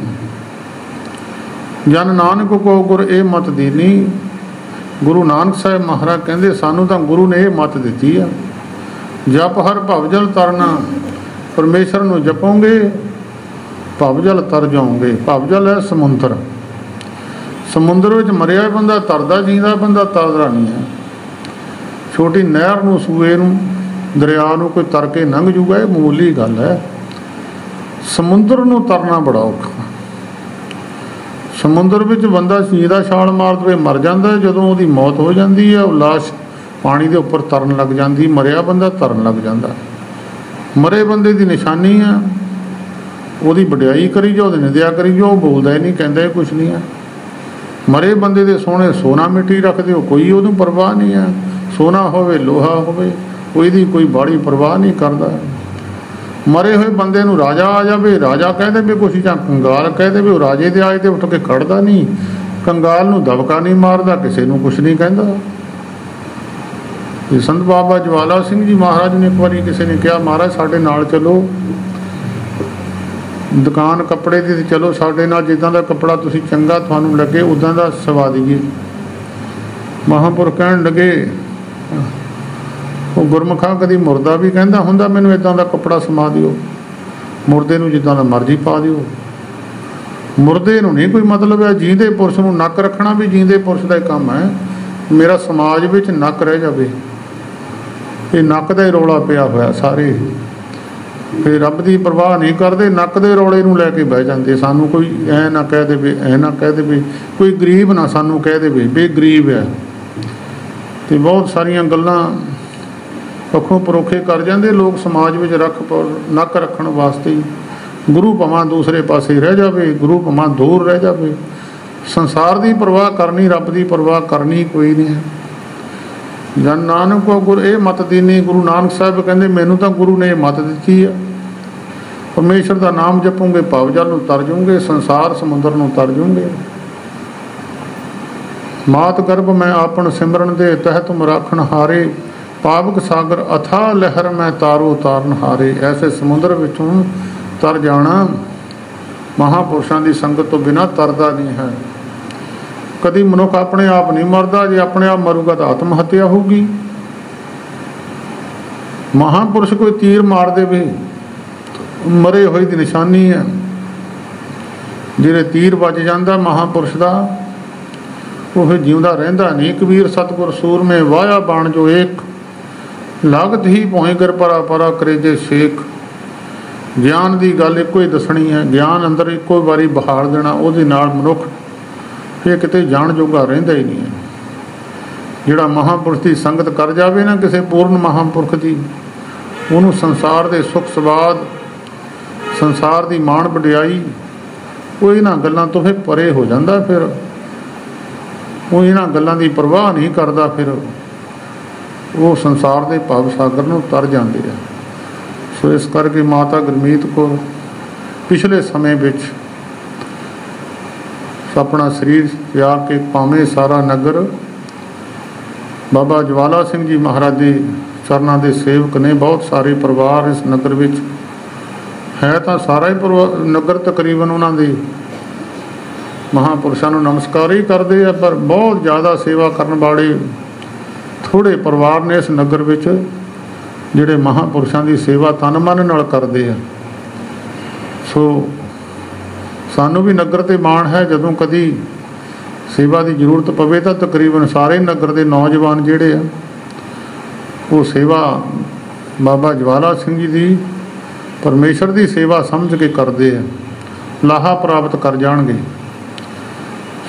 ਜਨ ਨਾਨਕ ਕੋ ਗੁਰ ਇਹ ਮਤ ਦੇਨੀ। ਗੁਰੂ ਨਾਨਕ ਸਾਹਿਬ ਮਹਾਰਾਜ ਕਹਿੰਦੇ ਸਾਨੂੰ ਤਾਂ ਗੁਰੂ ਨੇ ਇਹ ਮਤ ਦਿੱਤੀ ਆ, ਜਪ ਹਰ ਭਵਜਲ ਤਰਨਾ। ਪਰਮੇਸ਼ਰ ਨੂੰ ਜਪੋਗੇ ਭਵਜਲ ਤਰ ਜਾਓਗੇ। ਭਵਜਲ ਹੈ ਸਮੁੰਦਰ, ਸਮੁੰਦਰ ਵਿੱਚ ਮਰਿਆ ਬੰਦਾ ਤਰਦਾ, ਜੀਂਦਾ ਬੰਦਾ ਤਰਦਾ ਨਹੀਂ ਹੈ। ਛੋਟੀ ਨਹਿਰ ਨੂੰ, ਸੂਏ ਨੂੰ, ਦਰਿਆ ਨੂੰ ਕੋਈ ਤਰ ਕੇ ਲੰਘ ਜੂਗਾ, ਇਹ ਮਾਮੂਲੀ ਗੱਲ ਹੈ। ਸਮੁੰਦਰ ਨੂੰ ਤਰਨਾ ਬੜਾ ਔਖਾ। ਸਮੁੰਦਰ ਵਿੱਚ ਬੰਦਾ ਜੀਂਦਾ ਛਾਲ ਮਾਰ ਦੇਵੇ ਮਰ ਜਾਂਦਾ। ਜਦੋਂ ਉਹਦੀ ਮੌਤ ਹੋ ਜਾਂਦੀ ਹੈ, ਉਹ ਲਾਸ਼ ਪਾਣੀ ਦੇ ਉੱਪਰ ਤਰਨ ਲੱਗ ਜਾਂਦੀ, ਮਰਿਆ ਬੰਦਾ ਤਰਨ ਲੱਗ ਜਾਂਦਾ। ਮਰੇ ਬੰਦੇ ਦੀ ਨਿਸ਼ਾਨੀ ਆ, ਉਹਦੀ ਵਡਿਆਈ ਕਰੀ ਜਾਓ, ਉਹਦੀ ਨਿੰਦਿਆ ਕਰੀ ਜਾਓ, ਉਹ ਬੋਲਦਾ ਹੀ ਨਹੀਂ, ਕਹਿੰਦਾ ਹੀ ਕੁਛ ਨਹੀਂ ਹੈ। ਮਰੇ ਬੰਦੇ ਦੇ ਸੋਹਣੇ ਸੋਨਾ ਮਿੱਟੀ ਰੱਖਦੇ ਹੋ, ਕੋਈ ਉਹਨੂੰ ਪਰਵਾਹ ਨਹੀਂ ਹੈ। ਸੋਨਾ ਹੋਵੇ ਲੋਹਾ ਹੋਵੇ, ਕੋਈ ਦੀ ਕੋਈ ਬਾੜੀ ਪਰਵਾਹ ਨਹੀਂ ਕਰਦਾ। ਮਰੇ ਹੋਏ ਬੰਦੇ ਨੂੰ ਰਾਜਾ ਆ ਜਾਵੇ, ਰਾਜਾ ਕਹਿ ਦੇਵੇ ਕੁਛ, ਜਾਂ ਕੰਗਾਲ ਕਹਿ ਦੇਵੇ, ਉਹ ਰਾਜੇ ਦੇ ਆਏ ਤੇ ਉੱਠ ਕੇ ਖੜਦਾ ਨਹੀਂ। ਕੰਗਾਲ ਨੂੰ ਦਬਕਾ ਨਹੀਂ ਮਾਰਦਾ, ਕਿਸੇ ਨੂੰ ਕੁਛ ਨਹੀਂ ਕਹਿੰਦਾ। ਇਹ ਸੰਤ ਬਾਬਾ ਜਵਾਲਾ ਸਿੰਘ ਜੀ ਮਹਾਰਾਜ ਨੇ ਇੱਕ ਵਾਰੀ ਕਿਸੇ ਨੇ ਕਿਹਾ, ਮਹਾਰਾਜ ਸਾਡੇ ਨਾਲ ਚਲੋ, ਦੁਕਾਨ ਕੱਪੜੇ ਦੀ, ਚਲੋ ਸਾਡੇ ਨਾਲ, ਜਿੱਦਾਂ ਦਾ ਕੱਪੜਾ ਤੁਸੀਂ ਚੰਗਾ ਤੁਹਾਨੂੰ ਲੱਗੇ ਉੱਦਾਂ ਦਾ ਸਵਾ ਦਈਏ। ਮਹਾਂਪੁਰ ਕਹਿਣ ਲੱਗੇ, ਉਹ ਗੁਰਮੁਖਾਂ ਕਦੀ ਮੁਰਦਾ ਵੀ ਕਹਿੰਦਾ ਹੁੰਦਾ ਮੈਨੂੰ ਇੱਦਾਂ ਦਾ ਕੱਪੜਾ ਸਮਾ ਦਿਓ, ਮੁਰਦੇ ਨੂੰ ਜਿੱਦਾਂ ਦਾ ਮਰਜ਼ੀ ਪਾ ਦਿਓ। ਮੁਰਦੇ ਨੂੰ ਨਹੀਂ ਕੋਈ ਮਤਲਬ ਹੈ। ਜੀਂਦੇ ਪੁਰਸ਼ ਨੂੰ ਨੱਕ ਰੱਖਣਾ ਵੀ ਜੀਂਦੇ ਪੁਰਸ਼ ਦਾ ਕੰਮ ਹੈ। ਮੇਰਾ ਸਮਾਜ ਵਿੱਚ ਨੱਕ ਰਹਿ ਜਾਵੇ, ਇਹ ਨੱਕ ਦਾ ਹੀ ਰੌਲਾ ਪਿਆ ਹੋਇਆ ਸਾਰੇ। ਫਿਰ ਰੱਬ ਦੀ ਪਰਵਾਹ ਨਹੀਂ ਕਰਦੇ, ਨੱਕ ਦੇ ਰੌਲੇ ਨੂੰ ਲੈ ਕੇ ਬਹਿ ਜਾਂਦੇ। ਸਾਨੂੰ ਕੋਈ ਐ ਨਾ ਕਹਿ ਦੇਵੇ, ਐ ਨਾ ਕਹਿ ਦੇਵੇ, ਕੋਈ ਗਰੀਬ ਨਾ ਸਾਨੂੰ ਕਹਿ ਦੇਵੇ ਵੀ ਗਰੀਬ ਹੈ। ਅਤੇ ਬਹੁਤ ਸਾਰੀਆਂ ਗੱਲਾਂ ਪੱਖੋਂ ਪਰੋਖੇ ਕਰ ਜਾਂਦੇ ਲੋਕ ਸਮਾਜ ਵਿੱਚ ਨੱਕ ਰੱਖਣ ਵਾਸਤੇ ਹੀ। ਗੁਰੂ ਭਾਵੇਂ ਦੂਸਰੇ ਪਾਸੇ ਰਹਿ ਜਾਵੇ, ਗੁਰੂ ਭਾਵੇਂ ਦੂਰ ਰਹਿ ਜਾਵੇ, ਸੰਸਾਰ ਦੀ ਪਰਵਾਹ ਕਰਨੀ, ਰੱਬ ਦੀ ਪਰਵਾਹ ਕਰਨੀ ਕੋਈ ਨਹੀਂ ਹੈ। ਜਨ ਨਾਨਕ ਕੋ ਗੁਰ ਇਹ ਮਤ ਦੇਨੀ। ਗੁਰੂ ਨਾਨਕ ਸਾਹਿਬ ਕਹਿੰਦੇ ਮੈਨੂੰ ਤਾਂ ਗੁਰੂ ਨੇ ਇਹ ਮਤ ਦਿੱਤੀ ਆ। ਪਰਮੇਸ਼ਰ ਦਾ ਨਾਮ ਜਪੋਗੇ ਭਵਜਲ ਨੂੰ ਤਰ ਜਾਓਗੇ, ਸੰਸਾਰ ਸਮੁੰਦਰ ਨੂੰ ਤਰ ਜਾਓਗੇ। ਮਾਤ ਗਰਭ ਮੈਂ ਆਪਣ ਸਿਮਰਨ ਦੇ ਤਹਿ ਤੁਮ ਰਾਖਣ ਹਾਰੇ, ਪਾਵਕ ਸਾਗਰ ਅਥਾਹ ਲਹਿਰ ਮੈਂ ਤਾਰੋ ਤਾਰਨ ਹਾਰੇ। ਐਸੇ ਸਮੁੰਦਰ ਵਿੱਚੋਂ ਤਰ ਜਾਣਾ ਮਹਾਂਪੁਰਸ਼ਾਂ ਦੀ ਸੰਗਤ ਤੋਂ ਬਿਨਾਂ ਤਰਦਾ ਨਹੀਂ ਹੈ। ਕਦੀ ਮਨੁੱਖ ਆਪਣੇ ਆਪ ਨਹੀਂ ਮਰਦਾ, ਜੇ ਆਪਣੇ ਆਪ ਮਰੂਗਾ ਤਾਂ ਆਤਮ ਹੱਤਿਆ ਹੋਊਗੀ। ਮਹਾਂਪੁਰਸ਼ ਕੋਈ ਤੀਰ ਮਾਰ ਦੇਵੇ, ਮਰੇ ਹੋਏ ਦੀ ਨਿਸ਼ਾਨੀ ਹੈ। ਜਿਹੜੇ ਤੀਰ ਵੱਜ ਜਾਂਦਾ ਮਹਾਂਪੁਰਸ਼ ਦਾ, ਉਹ ਜਿਉਂਦਾ ਰਹਿੰਦਾ ਨਹੀਂ। ਕਬੀਰ ਸਤਿਗੁਰ ਸੂਰਮੇ ਵਾਇਆ ਬਾਣ ਜੋ ਏਕ, ਲਾਗਤ ਹੀ ਭੋਏ ਗਰ ਪਰਾ ਪਰਾ ਕਰੇ ਜੇ ਸ਼ੇਖ। ਗਿਆਨ ਦੀ ਗੱਲ ਇੱਕੋ ਹੀ ਦੱਸਣੀ ਹੈ, ਗਿਆਨ ਅੰਦਰ ਇੱਕੋ ਵਾਰੀ ਬਹਾਲ ਦੇਣਾ, ਉਹਦੇ ਨਾਲ ਮਨੁੱਖ ਫਿਰ ਕਿਤੇ ਜਾਣ ਜੋਗਾ ਰਹਿੰਦਾ ਹੀ ਨਹੀਂ ਹੈ। ਜਿਹੜਾ ਮਹਾਂਪੁਰਸ਼ ਦੀ ਸੰਗਤ ਕਰ ਜਾਵੇ ਨਾ, ਕਿਸੇ ਪੂਰਨ ਮਹਾਂਪੁਰਖ ਦੀ, ਉਹਨੂੰ ਸੰਸਾਰ ਦੇ ਸੁੱਖ ਸਵਾਦ, ਸੰਸਾਰ ਦੀ ਮਾਣ ਵਡਿਆਈ, ਉਹ ਇਹਨਾਂ ਗੱਲਾਂ ਤੋਂ ਫਿਰ ਪਰੇ ਹੋ ਜਾਂਦਾ। ਫਿਰ ਉਹ ਇਹਨਾਂ ਗੱਲਾਂ ਦੀ ਪਰਵਾਹ ਨਹੀਂ ਕਰਦਾ, ਫਿਰ ਉਹ ਸੰਸਾਰ ਦੇ ਭਵ ਸਾਗਰ ਨੂੰ ਤਰ ਜਾਂਦੇ ਆ। ਸੋ ਇਸ ਕਰਕੇ ਮਾਤਾ ਗੁਰਮੀਤ ਕੌਰ ਪਿਛਲੇ ਸਮੇਂ ਵਿੱਚ ਆਪਣਾ ਸਰੀਰ ਤਿਆਗ ਕੇ, ਭਾਵੇਂ ਸਾਰਾ ਨਗਰ ਬਾਬਾ ਜਵਾਲਾ ਸਿੰਘ ਜੀ ਮਹਾਰਾਜ ਦੇ ਚਰਨਾਂ ਦੇ ਸੇਵਕ ਨੇ, ਬਹੁਤ ਸਾਰੇ ਪਰਿਵਾਰ ਇਸ ਨਗਰ ਵਿੱਚ ਹੈ, ਤਾਂ ਸਾਰਾ ਹੀ ਨਗਰ ਤਕਰੀਬਨ ਉਹਨਾਂ ਦੇ ਮਹਾਂਪੁਰਸ਼ਾਂ ਨੂੰ ਨਮਸਕਾਰ ਹੀ ਕਰਦੇ ਆ। ਪਰ ਬਹੁਤ ਜ਼ਿਆਦਾ ਸੇਵਾ ਕਰਨ ਵਾਲੇ ਥੋੜ੍ਹੇ ਪਰਿਵਾਰ ਨੇ ਇਸ ਨਗਰ ਵਿੱਚ, ਜਿਹੜੇ ਮਹਾਂਪੁਰਸ਼ਾਂ ਦੀ ਸੇਵਾ ਤਨ ਮਨ ਨਾਲ ਕਰਦੇ ਆ। ਸੋ ਸਾਨੂੰ ਵੀ ਨਗਰ 'ਤੇ ਮਾਣ ਹੈ। ਜਦੋਂ ਕਦੀ ਸੇਵਾ ਦੀ ਜ਼ਰੂਰਤ ਪਵੇ ਤਾਂ ਤਕਰੀਬਨ ਸਾਰੇ ਨਗਰ ਦੇ ਨੌਜਵਾਨ ਜਿਹੜੇ ਆ, ਉਹ ਸੇਵਾ ਬਾਬਾ ਜਵਾਲਾ ਸਿੰਘ ਜੀ ਦੀ, ਪਰਮੇਸ਼ਰ ਦੀ ਸੇਵਾ ਸਮਝ ਕੇ ਕਰਦੇ ਆ, ਲਾਹਾ ਪ੍ਰਾਪਤ ਕਰ ਜਾਣਗੇ।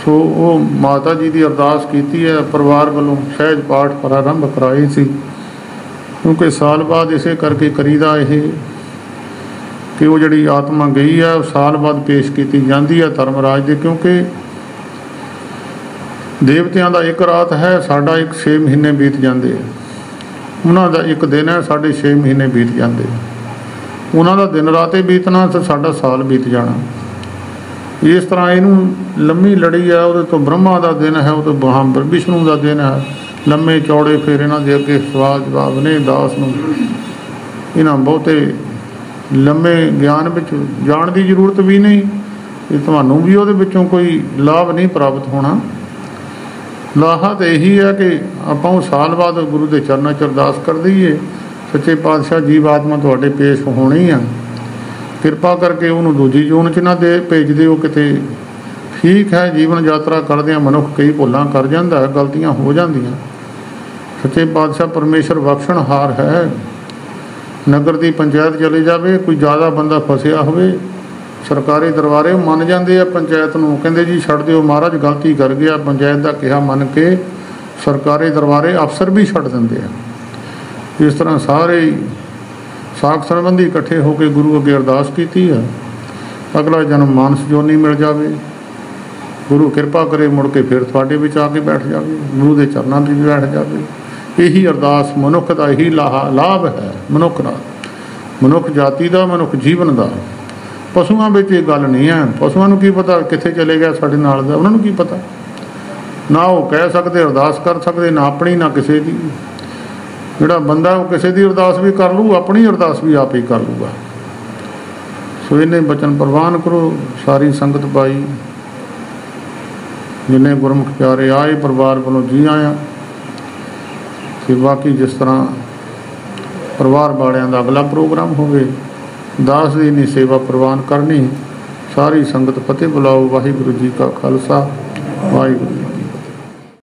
ਸੋ ਉਹ ਮਾਤਾ ਜੀ ਦੀ ਅਰਦਾਸ ਕੀਤੀ ਹੈ, ਪਰਿਵਾਰ ਵੱਲੋਂ ਸਹਿਜ ਪਾਠ ਪ੍ਰਾਰੰਭ ਕਰਾਏ ਸੀ, ਕਿਉਂਕਿ ਸਾਲ ਬਾਅਦ ਇਸੇ ਕਰਕੇ ਕਰੀਦਾ ਇਹ ਕਿ ਉਹ ਜਿਹੜੀ ਆਤਮਾ ਗਈ ਹੈ ਉਹ ਸਾਲ ਬਾਅਦ ਪੇਸ਼ ਕੀਤੀ ਜਾਂਦੀ ਹੈ ਧਰਮਰਾਜ ਦੇ। ਕਿਉਂਕਿ ਦੇਵਤਿਆਂ ਦਾ ਇੱਕ ਰਾਤ ਹੈ, ਸਾਡਾ 6 ਮਹੀਨੇ ਬੀਤ ਜਾਂਦੇ ਆ। ਉਹਨਾਂ ਦਾ ਇੱਕ ਦਿਨ ਹੈ, ਸਾਡੇ 6 ਮਹੀਨੇ ਬੀਤ ਜਾਂਦੇ। ਉਹਨਾਂ ਦਾ ਦਿਨ ਰਾਤੇ ਬੀਤਣਾ ਤੇ ਸਾਡਾ ਸਾਲ ਬੀਤ ਜਾਣਾ। ਇਸ ਤਰ੍ਹਾਂ ਇਹਨੂੰ ਲੰਮੀ ਲੜੀ ਹੈ। ਉਹਦੇ ਤੋਂ ਬ੍ਰਹਮਾ ਦਾ ਦਿਨ ਹੈ, ਉਹ ਤੋਂ ਵਿਸ਼ਨੂੰ ਦਾ ਦਿਨ ਹੈ। ਲੰਮੇ ਚੌੜੇ ਫਿਰ ਇਹਨਾਂ ਦੇ ਅੱਗੇ ਸਵਾਲ ਜਵਾਬ ਨੇ। ਦਾਸ ਨੂੰ ਇਹਨਾਂ ਬਹੁਤੇ ਲੰਮੇ ਗਿਆਨ ਵਿੱਚ ਜਾਣ ਦੀ ਜ਼ਰੂਰਤ ਵੀ ਨਹੀਂ, कि ਤੁਹਾਨੂੰ ਵੀ ਉਹਦੇ ਵਿੱਚੋਂ ਕੋਈ ਲਾਭ ਨਹੀਂ ਪ੍ਰਾਪਤ ਹੋਣਾ। ਲਾਹਾ ਤਾਂ ਇਹੀ ਹੈ ਕਿ ਆਪਾਂ ਉਹ ਸਾਲ ਬਾਅਦ ਗੁਰੂ ਦੇ ਚਰਨਾਂ 'ਚ ਅਰਦਾਸ ਕਰ ਦਈਏ, ਸੱਚੇ ਪਾਤਸ਼ਾਹ ਜੀਵ ਆਤਮਾ ਤੁਹਾਡੇ ਪੇਸ਼ ਹੋਣੀ ਆ, ਕਿਰਪਾ ਕਰਕੇ ਉਹਨੂੰ ਦੂਜੀ ਜੂਨ 'ਚ ਨਾ ਦੇ ਭੇਜ ਦਿਓ ਕਿਤੇ। ਠੀਕ ਹੈ, ਜੀਵਨ ਯਾਤਰਾ ਕਰਦਿਆਂ ਮਨੁੱਖ ਕਈ ਭੁੱਲਾਂ ਕਰ ਜਾਂਦਾ, ਗਲਤੀਆਂ ਹੋ ਜਾਂਦੀਆਂ। ਸੱਚੇ ਪਾਤਸ਼ਾਹ ਪਰਮੇਸ਼ਰ ਬਖਸ਼ਣਹਾਰ ਹੈ। ਨਗਰ ਦੀ ਪੰਚਾਇਤ ਚਲੇ ਜਾਵੇ, ਕੋਈ ਜ਼ਿਆਦਾ ਬੰਦਾ ਫਸਿਆ ਹੋਵੇ, ਸਰਕਾਰੀ ਦਰਬਾਰੇ ਮੰਨ ਜਾਂਦੇ ਆ ਪੰਚਾਇਤ ਨੂੰ, ਕਹਿੰਦੇ ਜੀ ਛੱਡ ਦਿਓ ਮਹਾਰਾਜ ਗਲਤੀ ਕਰ ਗਿਆ। ਪੰਚਾਇਤ ਦਾ ਕਿਹਾ ਮੰਨ ਕੇ ਸਰਕਾਰੀ ਦਰਬਾਰੇ ਅਫਸਰ ਵੀ ਛੱਡ ਦਿੰਦੇ ਆ। ਇਸ ਤਰ੍ਹਾਂ ਸਾਰੇ ਸਾਖ ਸੰਬੰਧੀ ਇਕੱਠੇ ਹੋ ਕੇ ਗੁਰੂ ਅੱਗੇ ਅਰਦਾਸ ਕੀਤੀ ਆ, ਅਗਲਾ ਜਨਮ ਮਾਨਸ ਜੋਨੀ ਮਿਲ ਜਾਵੇ, ਗੁਰੂ ਕਿਰਪਾ ਕਰੇ ਮੁੜ ਕੇ ਫਿਰ ਤੁਹਾਡੇ ਵਿੱਚ ਆ ਕੇ ਬੈਠ ਜਾਵੇ, ਗੁਰੂ ਦੇ ਚਰਨਾਂ 'ਤੇ ਵੀ ਬੈਠ ਜਾਵੇ। ਇਹੀ ਅਰਦਾਸ ਮਨੁੱਖ ਦਾ ਇਹੀ ਲਾਭ ਹੈ, ਮਨੁੱਖ ਦਾ, ਮਨੁੱਖ ਜਾਤੀ ਦਾ, ਮਨੁੱਖ ਜੀਵਨ ਦਾ। ਪਸ਼ੂਆਂ ਵਿੱਚ ਇਹ ਗੱਲ ਨਹੀਂ ਹੈ। ਪਸ਼ੂਆਂ ਨੂੰ ਕੀ ਪਤਾ ਕਿੱਥੇ ਚਲੇ ਗਿਆ ਸਾਡੇ ਨਾਲ ਦਾ, ਉਹਨਾਂ ਨੂੰ ਕੀ ਪਤਾ। ਨਾ ਉਹ ਕਹਿ ਸਕਦੇ, ਅਰਦਾਸ ਕਰ ਸਕਦੇ, ਨਾ ਆਪਣੀ ਨਾ ਕਿਸੇ ਦੀ। ਜਿਹੜਾ ਬੰਦਾ ਉਹ ਕਿਸੇ ਦੀ ਅਰਦਾਸ ਵੀ ਕਰ ਲੂ, ਆਪਣੀ ਅਰਦਾਸ ਵੀ ਆਪ ਹੀ ਕਰ ਲੂਗਾ। ਸੋ ਇਹਨੇ ਬਚਨ ਪ੍ਰਵਾਨ ਕਰੋ। ਸਾਰੀ ਸੰਗਤ ਪਾਈ ਜਿੰਨੇ ਗੁਰਮੁਖ ਪਿਆਰੇ ਆਏ ਪਰਿਵਾਰ ਵੱਲੋਂ ਜੀ ਆਇਆ, ਤੇ ਬਾਕੀ ਜਿਸ ਤਰ੍ਹਾਂ ਪਰਿਵਾਰ ਵਾਲਿਆਂ ਦਾ ਅਗਲਾ ਪ੍ਰੋਗਰਾਮ ਹੋਵੇ, ਦਾਸ ਦੀ ਇੰਨੀ ਸੇਵਾ ਪ੍ਰਵਾਨ ਕਰਨੀ। ਸਾਰੀ ਸੰਗਤ ਫਤਿਹ ਬੁਲਾਓ। ਵਾਹਿਗੁਰੂ ਜੀ ਕਾ ਖਾਲਸਾ, ਵਾਹਿਗੁਰੂ।